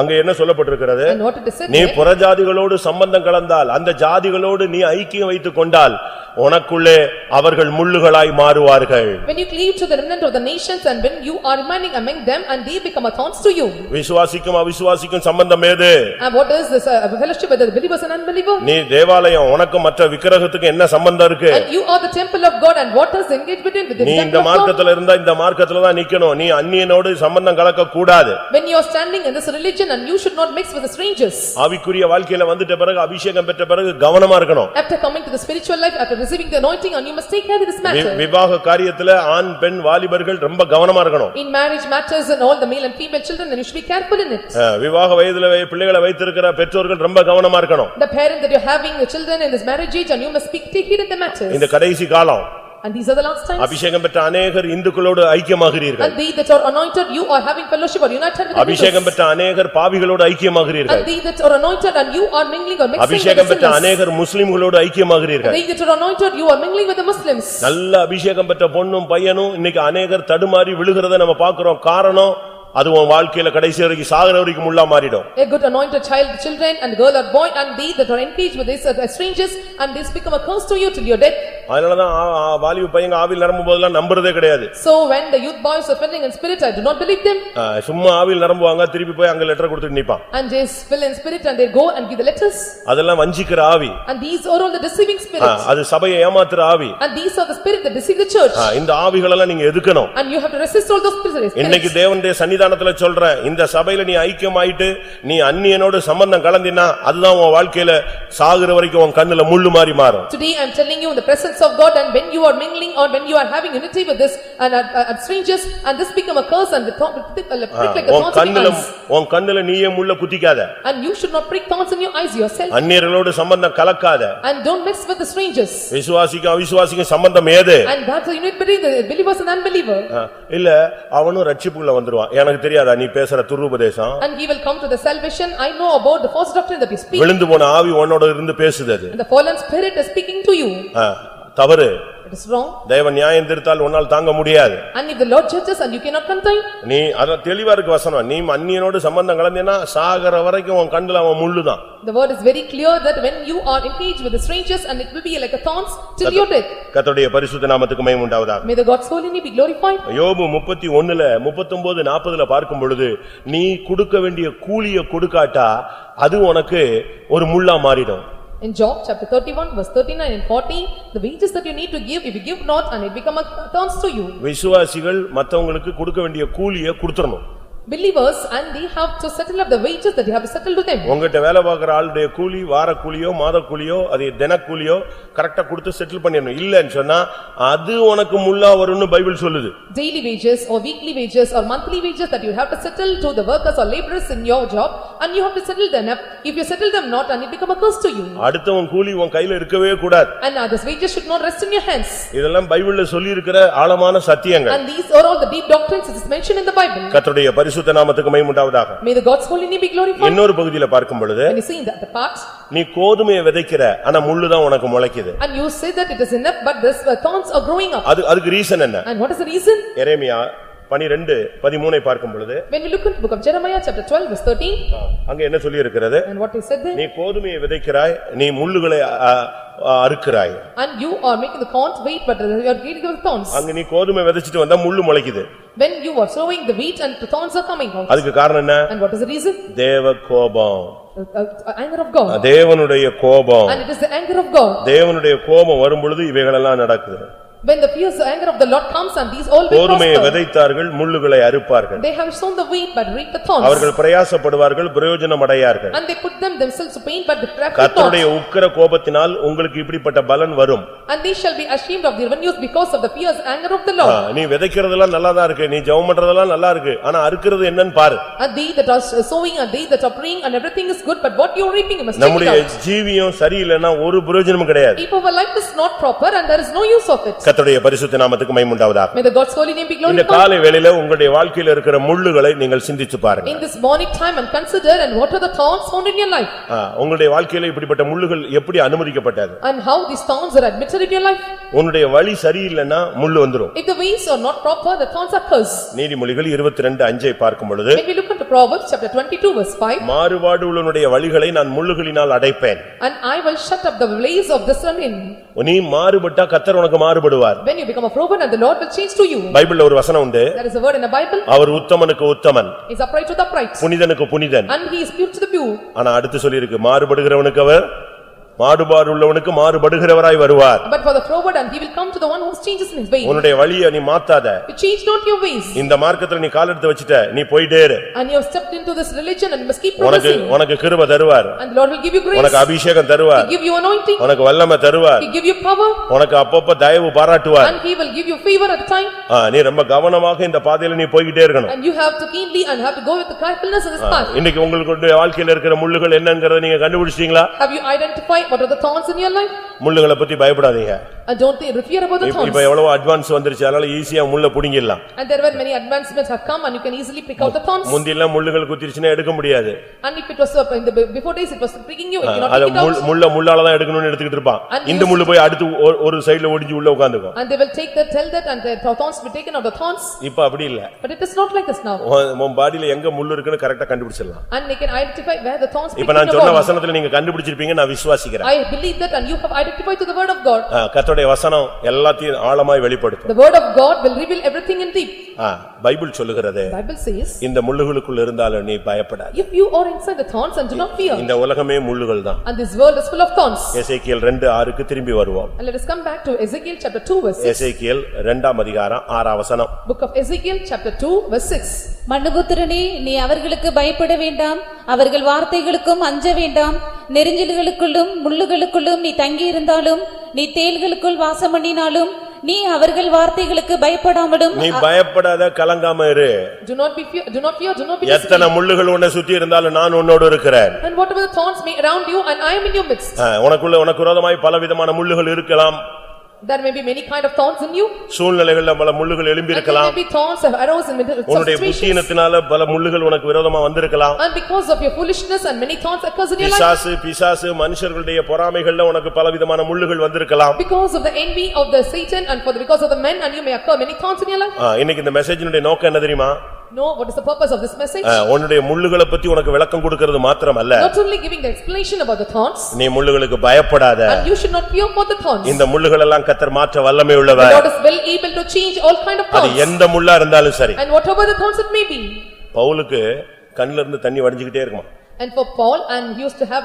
அங்க என்ன சொல்லப்பட்டிருக்கிறது? and what it is said நீ there, புறஜாதிகளோடு சம்பந்தம் கலந்தால், அந்த ஜாதிகளோடு நீ ஐக்கியம் வைத்துக் கொண்டால் உனக்குள்ளே அவர்கள் முள்ளுகளாய் மாறுவார்கள். when you cleave to the remnant of the nations and when you are remaining among them and they become a thorns to you. விசுவாசிக்கும் அவிசுவாசிக்கும் சம்பந்தம் ஏது? And what is this fellowship with the believers and unbeliever? நீ தேவாலயம், உனக்கு மற்ற விக்கிரகத்துக்கு என்ன சம்பந்தம் இருக்கு? And you are the temple of God, and what is the engagement with the நீ இந்த temple of God? மார்க்கத்துல இருந்தா இந்த மார்க்கத்துல தான் நிக்கணும். நீ அந்நியனோடு சம்பந்தம் கலக்க கூடாது. When you are standing in this religion and you should not mix with the strangers. ஆவிக்குரிய வாழ்க்கையில வந்துட்ட பிறகு, அபிஷேகம் பெற்ற பிறகு கவனமா இருக்கணும். After coming to the spiritual life, after receiving the anointing, and you must take care of this matter. விவாக காரியத்துல ஆண் பெண் வாலிபர்கள் ரொம்ப கவனமா இருக்கணும். In marriage matters and all the male and female children, and you should be careful in it. விவாக வயதுல பிள்ளைகளை வைத்திருக்கிற பெற்றோர்கள் ரொம்ப கவனமா இருக்கணும். The parent that you are having the children in this marriage age, and you must take heed of the matters. இந்த கடைசி காலம், And these are the last times. அபிஷேகம் பெற்ற அநேகர் இந்துக்களோடு ஐக்கியமாகிறீர்கள். And they that are anointed, you are having fellowship or united with the அபிஷேகம் பெற்ற அநேகர் பாவிகளோடு ஐக்கியமாகிறீர்கள். And they that are anointed and you are mingling or mixing with the அபிஷேகம் பெற்ற sinners. அநேகர் முஸ்லிம்களோடு ஐக்கியமாகிறீர்கள். They that are anointed, you are mingling with the Muslims. நல்ல அபிஷேகம் பெற்ற பொண்ணும் பையனும் இன்னைக்கு அநேகர் தடுமாறி விழுகிறத நம்ம பார்க்கிறோம். காரணம், அது உன் வாழ்க்கையில கடைசி வரைக்கும் சாகர வரைக்கும் முள்ளா மாறிடும். A good anointed child, children and girl or boy, and they that are engaged with these strangers, and this become a curse to you till your death. அதனாலதான் வாலிப பையங்க ஆவியில் நிரம்பும் போதெல்லாம் நம்புறதே கிடையாது. So when the youth boys are filling in spirit, I do not believe them. சும்மா ஆவியில் நிரம்புவாங்க, திருப்பி போய் அங்க லெட்டர் கொடுத்துட்டு நிப்பான். And they fill in spirit and they go and give the letters. அதெல்லாம் வஞ்சிக்கிற ஆவி. And these are all the deceiving spirits. அது சபையை ஏமாத்துற ஆவி. And these are the spirit that deceive the church. இந்த ஆவிகள் எல்லாம் நீங்க எதுக்கணும்? And you have to resist all those spirits. இன்னைக்கு தேவனுடைய சன்னிதானத்துல சொல்றேன், இந்த சபையில நீ ஐக்கியமாயிட்டு நீ அந்நியனோடு சம்பந்தம் கலந்தினா அதுதான் உன் வாழ்க்கையில சாகுற வரைக்கும் உன் கண்ணுல முள்ளு மாறி மாறும். Today I am telling you in the presence of God, and when you are mingling or when you are having unity with this and strangers, and this become a curse and the prick like a thorns in your eyes. உன் கண்ணுல நீயே முள்ள குத்திக்காத. And you should not prick thorns in your eyes yourself. அந்நியர்களோடு சம்பந்தம் கலக்காத. And don't mix with the strangers. விசுவாசிக்கும் அவிசுவாசிக்கும் சம்பந்தம் ஏது? And that's the unit between the believers and unbeliever. இல்ல அவனும் ரட்சிப்புக்குள்ள வந்துருவான். எனக்கு தெரியாதா நீ பேசுற துருபதேசம்? And he will come to the salvation. I know about the false doctrine that you speak. விழுந்து போன ஆவி உன்னோட இருந்து பேசுது. And the fallen spirit is speaking to you. தவறு. It is wrong. தேவன் நியாயம் தீர்த்தால் உன்னால் தாங்க முடியாது. And if the Lord judges and you cannot contain. நீ அத தெளிவா இருக்கு வசனம். நீ அந்நியனோடு சம்பந்தம் கலந்தினா சாகர வரைக்கும் உன் கண்ணுல அவன் முள்ளுதான். The word is very clear that when you are engaged with the strangers, and it will be like a thorns till your death. கர்த்தருடைய பரிசுத்த நாமத்துக்கு மகிமை உண்டாவதாக. May the God's holy name be glorified. யோபு 31:39-40 பார்க்கும் பொழுது, நீ கொடுக்க வேண்டிய கூலியை கொடுக்காட்டா அது உனக்கு ஒரு முள்ளா மாறிடும். In Job chapter 31 verse 39 and 40, the wages that you need to give, if you give not, and it become a thorns to you. விசுவாசிகள் மத்தவங்களுக்கு கொடுக்க வேண்டிய கூலியை கொடுத்துறணும். Believers, and they have to settle up the wages that you have to settle to them. உங்ககிட்ட வேலை பார்க்கிற ஆளுடைய கூலி வார கூலியோ மாத கூலியோ அது தின கூலியோ கரெக்டா கொடுத்து செட்டில் பண்ணிடணும். இல்லன்னு சொன்னா அது உனக்கு முள்ளா வரும்னு பைபிள் சொல்லுது. Daily wages or weekly wages or monthly wages that you have to settle to the workers or laborers in your job, and you have to settle them up. If you settle them not, and it become a curse to you. அடுத்தவன் கூலி உன் கையில இருக்கவே கூடாது. And others wages should not rest in your hands. இதெல்லாம் பைபிள்ல சொல்லி இருக்கிற ஆழமான சத்தியங்கள். And these are all the deep doctrines that is mentioned in the Bible. கர்த்தருடைய பரிசுத்த நாமத்துக்கு மகிமை உண்டாவதாக. May the God's holy name be glorified. இன்னொரு பகுதியில பார்க்கும் பொழுது, when you see in the parts, நீ கோதுமையை விதைக்கிற ஆனா முள்ளு தான் உனக்கு முளைக்குது. and you say that it is enough, but this thorns are growing up. அதுக்கு ரீசன் என்ன? And what is the reason? எரேமியா 12:13 பார்க்கும் பொழுது, when we look into the book of Jeremiah chapter 12 verse 13, அங்க என்ன சொல்லி இருக்கிறது? and what is said there? நீ கோதுமையை விதைக்கிறாய், நீ முள்ளுகளை அறுக்கிறாய். And you are making the corn wheat, but you are getting the thorns. அங்க நீ கோதுமை விதைச்சிட்டு வந்தா முள்ளு முளைக்குது. when you are sowing the wheat and the thorns are coming out. அதுக்கு காரணம் என்ன? And what is the reason? தேவ கோபம். Anger of God. தேவனுடைய கோபம். And it is the anger of God. தேவனுடைய கோபம் வரும் பொழுது இவைகளெல்லாம் நடக்குது. When the fierce anger of the Lord comes and these all will கோதுமையை prosper. விதைத்தார்கள் முள்ளுகளை அறுப்பார்கள். They have sown the wheat but reap the thorns. அவர்கள் பிரயாசப்படுவார்கள் பிரயோஜனம் அடையார்கள். And they put themselves to pain but they profit not. கர்த்தருடைய உக்கிர கோபத்தினால் உங்களுக்கு இப்படிப்பட்ட பலன் வரும். And they shall be ashamed of their revenues because of the fierce anger of the Lord. நீ விதைக்கிறதெல்லாம் நல்லாதான் இருக்கு, நீ ஜெபம் பண்றதெல்லாம் நல்லா இருக்கு, ஆனா அறுக்கிறது என்னன்னு பாரு. And they that are sowing and they that are praying and everything is good but what you are reaping you must check it நம்முடைய out. ஜீவியம் சரியில்லைன்னா ஒரு பிரயோஜனமும் கிடையாது. If our life is not proper and there is no use of it. கர்த்தருடைய பரிசுத்த நாமத்துக்கு மகிமை உண்டாவதாக. May the God's holy name be இந்த glorified. காலை வேளையில உங்களுடைய வாழ்க்கையில இருக்கிற முள்ளுகளை நீங்கள் சிந்திச்சு பாருங்க. In this morning time and consider and what are the thorns found in your life. உங்களுடைய வாழ்க்கையில இப்படிப்பட்ட முள்ளுகள் எப்படி அனுமதிக்கப்பட்டது? And how these thorns are admitted in your life. உன்னுடைய வழி சரியில்லைன்னா முள்ளு வந்துரும். If the ways are not proper the thorns are cursed. நீதிமொழிகள் 22:5 பார்க்கும் பொழுது When we look into Proverbs chapter 22 verse 5. மாறுபாடு உள்ளவனுடைய வழிகளை நான் முள்ளுகளினால் அடைப்பேன். And I will shut up the ways of the son in. நீ மாறுபட்டா கர்த்தர் உனக்கு மாறுபடுவார். When you become a proven and the Lord will change to you. பைபிள்ல ஒரு வசனம் உண்டு. There is a word in the Bible. Our உத்தமனுக்கு Uthaman. He is upright to the upright. புனிதனுக்கு Punithan. And he is pure to the pure. ஆனா அடுத்து சொல்லி இருக்கு மாறுபடுகிறவனுக்கு அவர் மாறுபாடு உள்ளவனுக்கு மாறுபடுகிறவராய் வருவார். But for the forward and he will come to the one who changes in his way. உன்னுடைய வழியை நீ மாத்தாத. You change not your ways. இந்த மார்க்கத்துல நீ கால் எடுத்து வச்சிட்ட நீ போயிட்டே இரு. And you have stepped into this religion and must keep progressing. உனக்கு கிருபை தருவார். And the Lord will give you grace. உனக்கு அபிஷேகம் தருவார். He give you anointing. உனக்கு வல்லமை தருவார். He give you power. உனக்கு அப்பப்ப தயவு பாராட்டுவார். And he will give you favor at the time. நீ ரொம்ப கவனமாக இந்த பாதையில நீ போயிட்டே இருக்கணும். And you have to keenly and have to go with the carefulness in this path. இன்னைக்கு உங்களுக்கு வாழ்க்கையில இருக்கிற முள்ளுகள் என்னங்கறத நீங்க கண்டுபிடிச்சீங்களா? Have you identified what are the thorns in your life? முள்ளுகளை பத்தி பயப்படாதீங்க. And don't fear about the thorns. இப்ப எவ்வளவு advance வந்துருச்சு அதனால ஈஸியா முள்ள புடிங்கிடலாம். And there were many advancements have come and you can easily pick out the thorns. முந்தில முள்ளுகள் குத்திருச்சுனா எடுக்க முடியாது. And if it was in the before days it was pricking you, you cannot அத pick it out. முள்ளால தான் எடுக்கணும்னு எடுத்துக்கிட்டு இருப்பான். இந்த முள்ளு போய் அடுத்து ஒரு சைடுல ஒடிஞ்சு உள்ள உட்கார்ந்துக்கும். And they will take that tell that and the thorns will be taken out the thorns. இப்ப அப்படி இல்ல. But it is not like this now. உன் பாடியில எங்க முள்ளு இருக்குன்னு கரெக்ட்டா கண்டுபிடிச்சிடலாம். And they can identify where the thorns. இப்ப நான் சொன்ன வசனத்துல நீங்க கண்டுபிடிச்சிருப்பீங்க நான் விசுவாசிக்கிறேன். I believe that and you have identified to the word of God. கர்த்தருடைய வசனம் எல்லாத்தையும் ஆழமாய் வெளிப்படுத்தும். The word of God will reveal everything in deep. Bible சொல்லுகிறது. Bible says. இந்த முள்ளுகளுக்குள்ள இருந்தாலும் நீ பயப்படாத. If you are inside the thorns and do not fear. இந்த உலகமே முள்ளுகள் தான். And this world is full of thorns. எசேக்கியேல் 2:6க்கு திரும்பி வருவோம். And let us come back to Ezekiel chapter 2 verse 6. எசேக்கியேல் 2ஆம் அதிகாரம் 6ஆம் வசனம். Book of Ezekiel chapter 2 verse 6. மனுபுத்திரனே நீ அவர்களுக்கு பயப்பட வேண்டாம், அவர்கள் வார்த்தைகளுக்கும் அஞ்ச வேண்டாம். நெரிஞ்சில்களுக்குள்ளும் முள்ளுகளுக்குள்ளும் நீ தங்கியிருந்தாலும், நீ தேள்களுக்குள் வாசம் பண்ணினாலும், நீ அவர்கள் வார்த்தைகளுக்கு பயப்படாமலும். நீ பயப்படாத, கலங்காம இரு. Do not fear, do not be எத்தனை முள்ளுகள் உன்னை சுத்தி இருந்தாலும் நான் உன்னோடு இருக்கிறேன். And whatever the thorns may around you and I am in your midst. உனக்கு விரோதமாய் பலவிதமான முள்ளுகள் இருக்கலாம். There may be many kind of thorns in you. சூழ்நிலைகள்ல பல முள்ளுகள் எழும்பி இருக்கலாம். There may be thorns of arrows in middle of உன்னுடைய situations. புத்தியினத்தினால பல முள்ளுகள் உனக்கு விரோதமா வந்திருக்கலாம். And because of your foolishness and many thorns occurs in your life. பிசாசு மனுஷர்களுடைய பொறாமைகள்ல உனக்கு பலவிதமான முள்ளுகள் வந்திருக்கலாம். Because of the envy of the Satan and because of the men and you may occur many thorns in your life. இன்னைக்கு இந்த மெசேஜினுடைய நோக்கம் என்ன தெரியுமா? No, what is the purpose of this message? உன்னுடைய முள்ளுகளை பத்தி உனக்கு விளக்கம் கொடுக்கிறது மாத்திரமல்ல. Not only giving the explanation about the thorns. நீ முள்ளுகளுக்கு பயப்படாத. And you should not fear for the thorns. இந்த முள்ளுகள் எல்லாம் கர்த்தர் மாற்ற வல்லமை உள்ளவர். God is well able to change all kind of thorns. அது எந்த முள்ளா இருந்தாலும் சரி. And whatever the thorns it may be. பவுலுக்கு கண்ணுல இருந்து தண்ணி வடிஞ்சிட்டே இருக்குமா? And for Paul and he used to have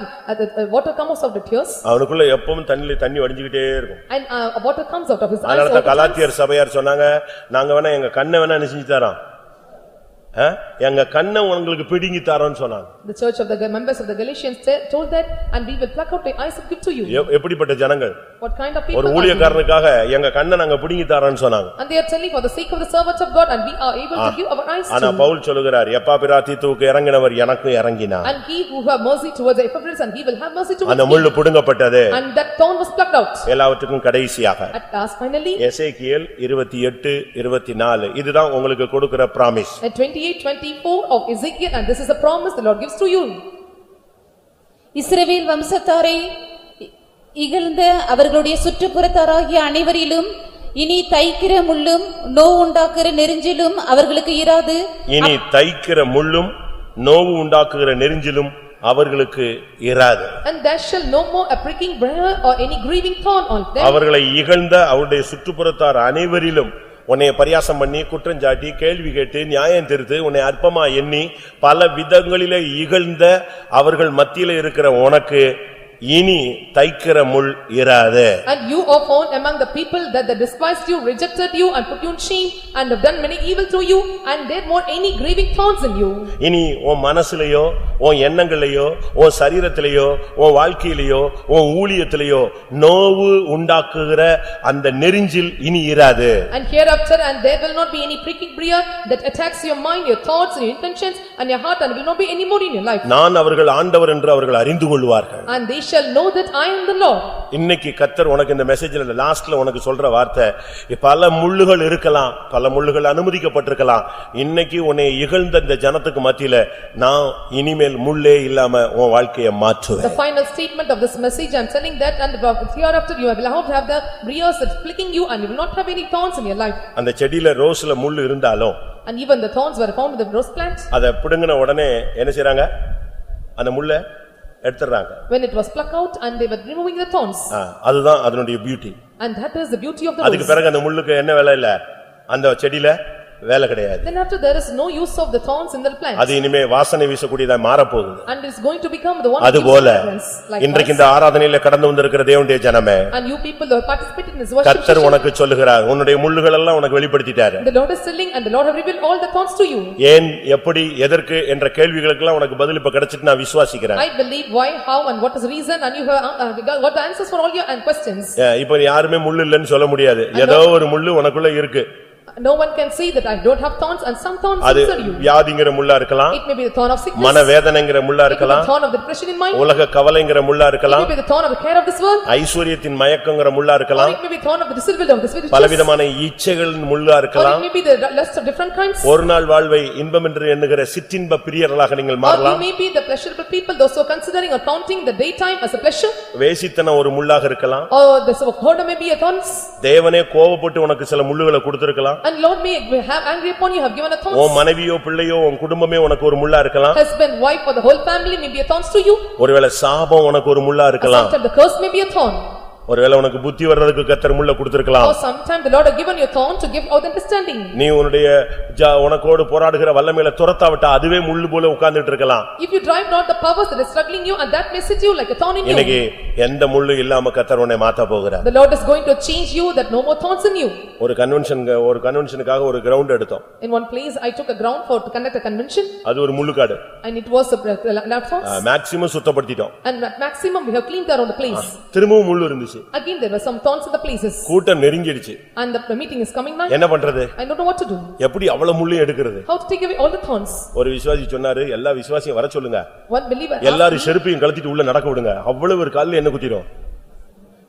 water comes out of the tears. அவனுக்குள்ள எப்பவும் தண்ணி வடிஞ்சிட்டே இருக்கும். And water comes out of his eyes. அதனால கலாத்தியர் சபையார் சொன்னாங்க நாங்க வேணா எங்க கண்ணை வேணா நினைச்சு தரோம். எங்க கண்ணை உங்களுக்கு பிடுங்கி தரோம்னு சொன்னாங்க. The church of the members of the Galatians told that and we will pluck out the eyes and give to you. எப்படிப்பட்ட ஜனங்கள்? What kind of people? ஒரு ஊழியக்காரனுக்காக எங்க கண்ணை நாங்க பிடுங்கி தரோம்னு சொன்னாங்க. And they are telling for the sake of the servants of God and we are able to give our eyes to. ஆனா பவுல் சொல்லுகிறார் எப்பாபிராதீத்துவுக்கு இறங்கினவர் எனக்கும் இறங்கினார். And he who have mercy towards the Epaphras and he will have mercy towards me. அந்த முள்ளு புடுங்கப்பட்டது. And that thorn was plucked out. எல்லாவற்றுக்கும் கடைசியாக. At last finally. எசேக்கியேல் 28:24 இதுதான் உங்களுக்கு கொடுக்கிற promise. At 28:24 of Ezekiel and this is a promise the Lord gives to you. இஸ்ரவேல் வம்சத்தாரை இகழ்ந்த அவர்களுடைய சுற்றுப்புறத்தாராகிய அனைவரிலும் இனி தைக்கிற முள்ளும் நோவு உண்டாக்குற நெரிஞ்சிலும் அவர்களுக்கு இராது. இனி தைக்கிற முள்ளும் நோவு உண்டாக்குகிற நெரிஞ்சிலும் அவர்களுக்கு இராது. And there shall no more a pricking briar or any grieving thorn on them. அவர்களை இகழ்ந்த அவருடைய சுற்றுப்புறத்தார் அனைவரிலும் உன்னை பரியாசம் பண்ணி குற்றஞ்சாட்டி கேள்வி கேட்டு நியாயம் தீர்த்து உன்னை அற்பமா எண்ணி பல விதங்களிலே இகழ்ந்த அவர்கள் மத்தியில இருக்கிற உனக்கு இனி தைக்கிற முள் இராது. And you are found among the people that they despised you, rejected you and put you in shame and have done many evil to you and there more any grieving thorns in you. இனி உன் மனசுலயோ உன் எண்ணங்களையோ உன் சரீரத்திலேயோ உன் வாழ்க்கையிலேயோ உன் ஊழியத்திலேயோ நோவு உண்டாக்குகிற அந்த நெரிஞ்சில் இனி இராது. And hereafter and there will not be any pricking briar that attacks your mind, your thoughts and your intentions and your heart, and will not be any more in your life. நான் அவர்கள் ஆண்டவர் என்று அவர்கள் அறிந்து கொள்வார்கள். And they shall know that I am the Lord. இன்னைக்கு கர்த்தர் உனக்கு இந்த மெசேஜ்ல லாஸ்ட்ல உனக்கு சொல்ற வார்த்தை, பல முள்ளுகள் இருக்கலாம், பல முள்ளுகள் அனுமதிக்கப்பட்டிருக்கலாம். இன்னைக்கு உன்னை இகழ்ந்த இந்த ஜனத்துக்கு மத்தியில நான் இனிமேல் முள்ளே இல்லாம உன் வாழ்க்கையை மாற்றுவேன். The final statement of this message I am telling that, and hereafter you will have the briars that flicking you and you will not have any thorns in your life. அந்த செடியில ரோஸ்ல முள் இருந்தாலும் And even the thorns were found in the rose plant. அத பிடுங்கின உடனே என்ன செய்றாங்க? அந்த முள்ளை எடுத்துறாங்க. When it was plucked out and they were removing the thorns. அதுதான் அதனுடைய beauty. And that is the beauty of the rose. அதுக்கு பிறகு அந்த முள்ளுக்கு என்ன வேலை இல்ல, அந்த செடியில வேலை கிடையாது. Then after there is no use of the thorns in the plant. அது இனிமே வாசனை வீசக்கூடியதா மாற போகுது. And it is going to become the one. அதுபோல இன்றைக்கு இந்த ஆராதனையில கடந்து வந்திருக்கிற தேவனுடைய ஜனமே, and you people who have participated in this worship, கர்த்தர் உனக்கு சொல்லுகிறார், உன்னுடைய முள்ளுகள் எல்லாம் உனக்கு வெளிப்படுத்திட்டார். The Lord is telling and the Lord have revealed all the thorns to you. ஏன், எப்படி, எதற்கு என்ற கேள்விகளுக்கு எல்லாம் உனக்கு பதில் இப்ப கிடைச்சிட்டு நான் விசுவாசிக்கிறேன். I believe why, how and what is the reason, and you have got the answers for all your questions. இப்ப யாருமே முள்ளு இல்லைன்னு சொல்ல முடியாது. ஏதோ ஒரு முள்ளு உனக்குள்ள இருக்கு. No one can say that I don't have thorns and some thorns inside you. வியாதிங்கிற முள்ளா இருக்கலாம், It may be the thorn of sickness, மனவேதனைங்கிற முள்ளா it may be இருக்கலாம், the thorn of the depression in mind, உலக கவலைங்கிற முள்ளா it இருக்கலாம், may be the thorn of the care of this world, ஐஸ்வரியத்தின் மயக்கங்கிற முள்ளா or இருக்கலாம், it may be the thorn of the disillusionment of the spiritual, பலவிதமான இச்சைகளின் முள்ளா or it இருக்கலாம். may be the lust of different kinds, ஒரு நாள் வாழ்வை இன்பம் என்று எண்ணுகிற சிற்றின்ப பிரியர்களாக நீங்கள் or you மாறலாம். may be the pleasurable people, those who are considering or counting the daytime as a pleasure, வேசித்தனம் ஒரு முள்ளாக இருக்கலாம். or the whoredom may be a thorns, தேவனே கோபப்பட்டு உனக்கு சில முள்ளுகளை கொடுத்திருக்கலாம். and Lord may have angry upon you, have given a thorns. உன் மனைவியோ பிள்ளையோ உன் குடும்பமே உனக்கு ஒரு முள்ளா இருக்கலாம். Husband, wife or the whole family may be a thorns to you. ஒருவேளை சாபம் உனக்கு ஒரு முள்ளா இருக்கலாம். Sometimes the curse may be a thorn. ஒருவேளை உனக்கு புத்தி வர்றதுக்கு கர்த்தர் முள்ள கொடுத்திருக்கலாம். Or sometimes the Lord have given you a thorn to give out understanding. நீ உன்னுடைய உனக்கோடு போராடுகிற வல்லமையில துரத்தாவிட்டா அதுவே முள்ளு போல உட்கார்ந்துட்டு இருக்கலாம். If you drive not the powers that is struggling you, and that may sit you like a thorn in you. இன்னைக்கு எந்த முள்ளு இல்லாம கர்த்தர் உன்னை மாத்த போகிறார். The Lord is going to change you, that no more thorns in you. ஒரு கன்வென்ஷனுக்காக ஒரு கிரவுண்ட் எடுத்தோம். In one place I took a ground for to conduct a convention, அது ஒரு முள்ளுக்காடு. and it was a platform, maximum சுத்தப்படுத்திட்டோம். and at maximum we have cleaned around the place. திரும்பவும் முள்ளு இருந்துச்சு. Again there were some thorns in the places, கூட்டம் நெருங்கிடுச்சு. and the meeting is coming now. என்ன பண்றது? I don't know what to do. எப்படி அவ்வளவு முள்ளு எடுக்கிறது? How to take away all the thorns? ஒரு விசுவாசி சொன்னாரு, எல்லா விசுவாசியும் வர சொல்லுங்க, One believer எல்லாரும் செருப்பையும் கழட்டிட்டு உள்ள நடக்க விடுங்க, அவ்வளவு ஒரு கால்ல என்ன குத்திரும்,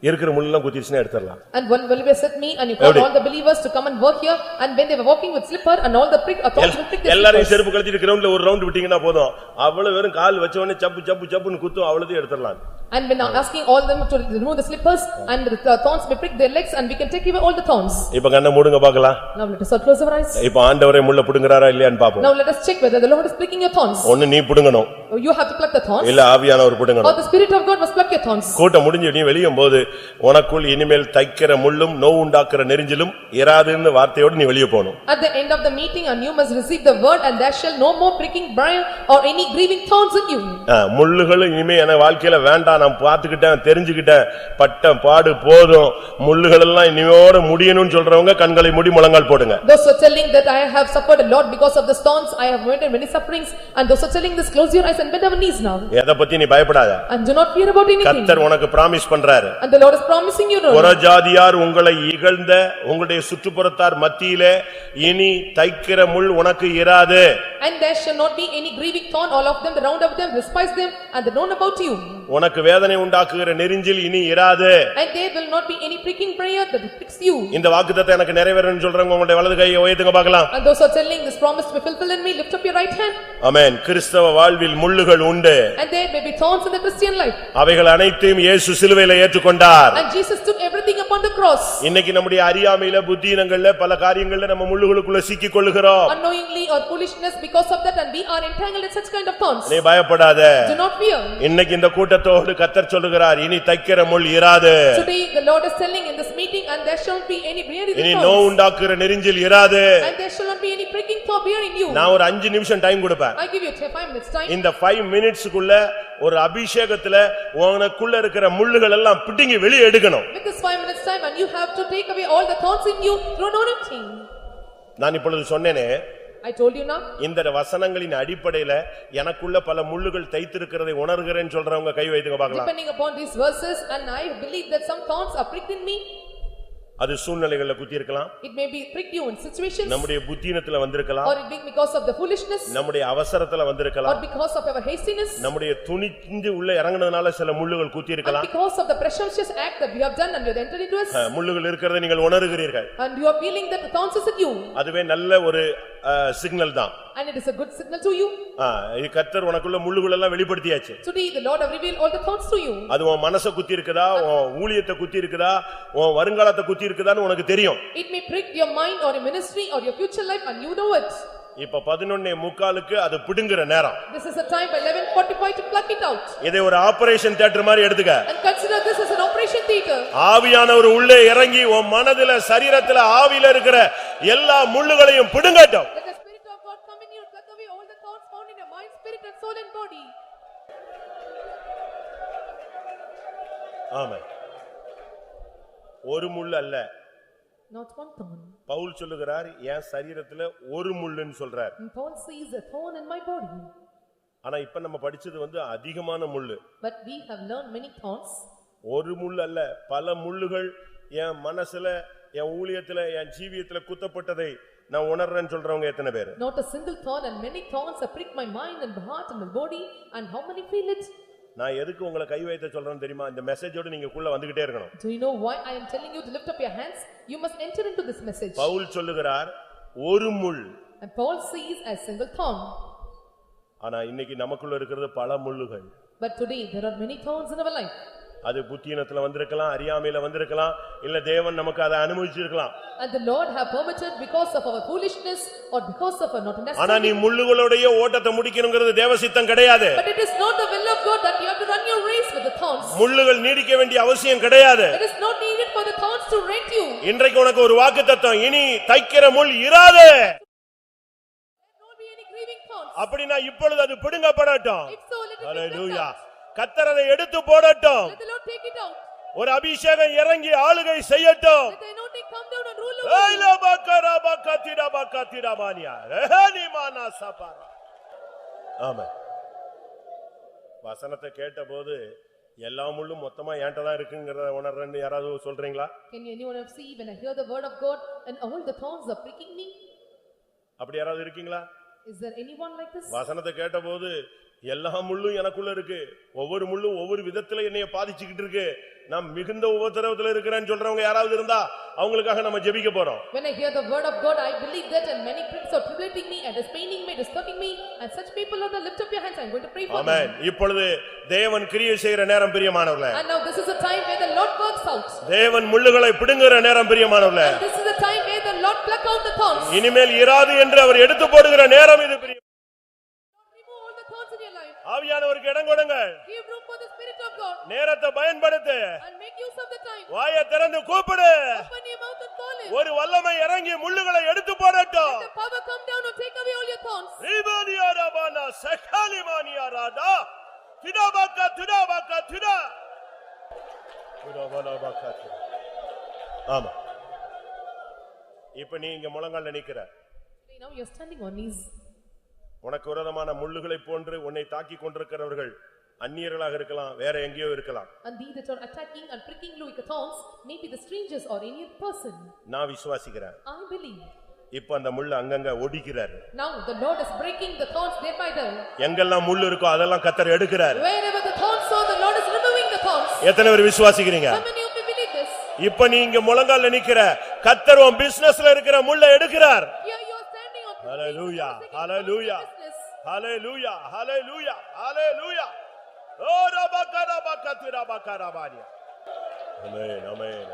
இருக்கிற முள்ளெல்லாம் குத்திடுச்சுன்னா எடுத்துடலாம். And one believer said me, and you called all the believers to come and work here, and when they were walking with slipper and all the prick thorns will prick their எல்லாரும் slippers. செருப்பு கழட்டிட்டு கிரவுண்ட்ல ஒரு round விட்டீங்கன்னா போதும், அவ்வளவு வெறும் கால் வச்ச உடனே சப்பு சப்பு சப்புன்னு குத்தும், அவ்வளவுதையும் எடுத்துடலாம். And when asking all them to remove the slippers, and the thorns may prick their legs, and we can take away all the thorns. இப்ப கண்ணை மூடுங்க பார்க்கலாம். Now let us all close our eyes. இப்ப ஆண்டவரே முள்ள புடுங்கறாரா இல்லையான்னு பாப்போம். Now let us check whether the Lord is pricking your thorns. ஒன்னு நீ புடுங்கணும், You have to pluck the thorns, இல்ல ஆவியானவர் or புடுங்கணும். the Spirit of God must pluck your thorns. கூட்டம் முடிஞ்சு நீ வெளியும் போது உனக்குள் இனிமேல் தைக்கிற முள்ளும் நோவு உண்டாக்குற நெரிஞ்சிலும் இராதுன்னு வார்த்தையோடு நீ வெளியே போகணும். At the end of the meeting, and you must receive the word, and there shall no more pricking briar or any grieving thorns in you. முள்ளுகளும் இனிமே என வாழ்க்கையில வேண்டாம், நான் பார்த்துக்கிட்டேன், தெரிஞ்சுக்கிட்டேன், பட்ட பாடு போதும், முள்ளுகள் எல்லாம் இனியோட முடியணும்னு சொல்றவங்க கண்களை மூடி முழங்கால் போடுங்க. Those who are telling that I have suffered a lot because of the thorns, I have went in many sufferings, and those who are telling this, close your eyes and bend our knees now. எதை பத்தி நீ பயப்படாத. And do not fear about anything. கர்த்தர் உனக்கு promise பண்றாரு. And the Lord is promising you. புறஜாதியார் உங்களை இகழ்ந்த உங்களுடைய சுற்றுப்புறத்தார் மத்தியிலே இனி தைக்கிற முள் உனக்கு இராது. And there shall not be any grieving thorn, all of them, the round of them, despise them, and they know about you. உனக்கு வேதனை உண்டாக்குகிற நெரிஞ்சில் இனி இராது. And there will not be any pricking briar that pricks you. இந்த வாக்குத்தத்தம் எனக்கு நிறைவேறணும்னு சொல்றவங்க உங்களுடைய வலது கையை உயர்த்துங்க பார்க்கலாம். And those who are telling this promise to be fulfilled in me, lift up your right hand. ஆமென். கிறிஸ்தவ வாழ்வில் முள்ளுகள் உண்டு. And there may be thorns in the Christian life. அவைகள் அனைத்தையும் இயேசு சிலுவையிலே ஏற்றுக்கொண்டார். And Jesus took everything upon the cross. இன்னைக்கு நம்முடைய அறியாமையில புத்தியினங்கள்ல பல காரியங்கள்ல நம்ம முள்ளுகளுக்குள்ள சிக்கிக் கொள்ளுகிறோம். Unknowingly or foolishness because of that, and we are entangled in such kind of thorns. நீ பயப்படாத. Do not fear. இன்னைக்கு இந்த கூட்டத்தோடு கர்த்தர் சொல்லுகிறார், இனி தைக்கிற முள் இராது. Today the Lord is telling in this meeting, and there shall be any briar in இனி the நோவு thorns. உண்டாக்குற நெரிஞ்சில் இராது. And there shall not be any pricking briar in you. நான் ஒரு 5 நிமிஷம் டைம் கொடுப்பேன். I give you 5 minutes time. இந்த 5 மினிட்ஸ்க்குள்ள ஒரு அபிஷேகத்துல உனக்குள்ள இருக்கிற முள்ளுகள் எல்லாம் பிடுங்கி வெளியே எடுக்கணும். With this 5 minutes time and you have to take away all the thorns in you through anointing. நான் இப்பொழுது சொன்னேனே, I told you now. இந்த வசனங்களின் அடிப்படையில எனக்குள்ள பல முள்ளுகள் தைத்திருக்கிறதை உணர்கிறேன்னு சொல்றவங்க கை வைத்துங்க பார்க்கலாம். Depending upon these verses and I believe that some thorns are pricked in me. அது சூழ்நிலைகள்ல குத்தி இருக்கலாம். It may be pricked you in situations. நம்முடைய புத்தியினத்துல வந்திருக்கலாம். Or it be because of the foolishness. நம்முடைய அவசரத்துல வந்திருக்கலாம். Or because of our hastiness. நம்முடைய துணிந்து உள்ள இறங்குனதுனால சில முள்ளுகள் குத்தி இருக்கலாம். And because of the presumptuous act that we have done and you have entered into us. முள்ளுகள் இருக்கிறதை நீங்கள் உணர்கிறீர்கள். And you are feeling that the thorns is in you. அதுவே நல்ல ஒரு சிக்னல் தான். And it is a good signal to you. இது கர்த்தர் உனக்குள்ள முள்ளுகள் எல்லாம் வெளிப்படுத்தியாச்சு. Today the Lord have revealed all the thorns to you. அது உன் மனசை குத்தி இருக்குதா, உன் ஊழியத்தை குத்தி இருக்குதா, உன் வருங்காலத்தை குத்தி இருக்குதான்னு உனக்கு தெரியும். It may prick your mind or your ministry or your future life and you know it. இப்ப 11:45 அது பிடுங்குற நேரம். This is the time by 11:45 to pluck it out. இதை ஒரு ஆபரேஷன் தியேட்டர் மாதிரி எடுத்துக்க. And consider this as an operation theater. ஆவியானவர் உள்ளே இறங்கி உன் மனதில சரீரத்தில ஆவியில இருக்கிற எல்லா முள்ளுகளையும் பிடுங்கட்டும். Let the spirit of God come in you and pluck away all the thorns found in your mind, spirit and soul and body. ஆமென். ஒரு முள் அல்ல. Not one thorn. பவுல் சொல்லுகிறார் என் சரீரத்துல ஒரு முள்ளுன்னு சொல்றார். And Paul sees a thorn in my body. ஆனா இப்ப நம்ம படிச்சது அதிகமான முள்ளு. But we have learned many thorns. ஒரு முள் அல்ல, பல முள்ளுகள் என் மனசுல, என் ஊழியத்துல, என் ஜீவியத்துல குத்தப்பட்டதை நான் உணர்றேன்னு சொல்றவங்க எத்தனை பேர்? Not a single thorn and many thorns have pricked my mind and my heart and my body, and how many feel it? நான் எதுக்கு உங்களை கை வைத்த சொல்றேன்னு தெரியுமா? இந்த மெசேஜோட நீங்க உள்ள வந்துகிட்டே இருக்கணும். Do you know why I am telling you to lift up your hands? You must enter into this message. Pavul சொல்லுகிறார் ஒரு முள். And Paul sees a single thorn. ஆனா இன்னைக்கு நமக்குள்ள இருக்கிறது பல முள்ளுகள். But today there are many thorns in our life. அது புத்தியினத்துல வந்திருக்கலாம், அறியாமையில வந்திருக்கலாம், இல்ல தேவன் நமக்கு அதை அனுமதிச்சிருக்கலாம். And the Lord have permitted because of our foolishness or because of our not ஆனா understanding. நீ முள்ளுகளோடயே ஓட்டத்தை முடிக்கணும்ங்கிறது தேவசித்தம் கிடையாது. But it is not the will of God that you have to run your race with the thorns. முள்ளுகள் நீடிக்க வேண்டிய அவசியம் கிடையாது. It is not needed for the thorns to rent you. இன்றைக்கு உனக்கு ஒரு வாக்குத்தத்தம், இனி தைக்கிற முள் இராது. There will not be any grieving thorns. அப்படினா இப்பொழுது அது பிடுங்கப்படட்டும். If so, let it be hallelujah. plucked out. கர்த்தர் அதை எடுத்து போடட்டும். Let the Lord take it out. ஒரு அபிஷேகம் இறங்கி ஆளுகை செய்யட்டும். Let the anointing come down and rule over you. ஐல பக்கரா பக்கத்திரா பக்கத்திரா மானியா ரஹனி மானா சபாரா. ஆமென். வசனத்தை கேட்டபோது எல்லா முள்ளும் மொத்தமா ஏன்ட்ட தான் இருக்குங்கறத உணர்றேன்னு யாராவது சொல்றீங்களா? Can anyone have see when I hear the word of God and all the thorns are pricking me? அப்படி யாராவது இருக்கீங்களா? Is there anyone like this? வசனத்தை கேட்டபோது எல்லா முள்ளும் எனக்குள்ள இருக்கு, ஒவ்வொரு முள்ளும் ஒவ்வொரு விதத்துல என்னைய பாதிச்சுக்கிட்டு இருக்கு, நான் மிகுந்த உபத்திரவத்துல இருக்கிறேன்னு சொல்றவங்க யாராவது இருந்தா அவங்களுக்காக நம்ம ஜெபிக்க போறோம். When I hear the word of God, I believe that and many pricks are tribulating me and is paining me, disturbing me, and such people are the lift up your hands. I'm going to pray for them. ஆமென். இப்பொழுது தேவன் கிரியை செய்யற நேரம் பிரியமானவர்களே. And now this is the time where the Lord works out. தேவன் முள்ளுகளை பிடுங்குற நேரம் பிரியமானவர்களே. And this is the time where the Lord pluck out the thorns. இனிமேல் இராது என்று அவர் எடுத்து போடுகிற நேரம் இது பிரியம். Remove all the thorns in your life. ஆவியானவருக்கு இடம் கொடுங்க. Give room for the Spirit of God. நேரத்தை பயன்படுத்து. And make use of the time. வாயை திறந்து கூப்பிடு. Open your mouth and call Him. ஒரு வல்லமை இறங்கி முள்ளுகளை எடுத்து போடட்டும். Let the power come down and take away all your thorns. ரீபானியா ரபானா சகாலிமானியா Radha திடாபாக்கா திடாபாக்கா திடா திடாபாலாபாக்கா. ஆமா. இப்ப நீ இங்க முழங்கால்ல நிக்கிற. Now you are standing on knees. உனக்கு விரோதமான முள்ளுகளை போன்று உன்னை தாக்கி கொண்டிருக்கிறவர்கள் அந்நியர்களாக இருக்கலாம், வேற எங்கேயோ இருக்கலாம். And these that are attacking and pricking you with the thorns may be the strangers or any other person. நான் விசுவாசிக்கிறேன். I believe. இப்ப அந்த முள்ளு அங்கங்க ஒடிக்கிறார். Now the Lord is breaking the thorns day by day. எங்கெல்லாம் முள்ளு இருக்கோ அதெல்லாம் கர்த்தர் எடுக்கிறார். Wherever the thorns are, the Lord is removing the thorns. எத்தனை பேர் விசுவாசிக்கிறீங்க? How many of you believe this? இப்ப நீ இங்க முழங்கால்ல நிக்கிற, கர்த்தர் உன் பிசினஸ்ல இருக்கிற முள்ளை எடுக்கிறார். Here you are standing on Hallelujah, business. hallelujah, hallelujah, hallelujah, hallelujah. Oh, rabaka rabaka tirabaka rabania. Amen, amen.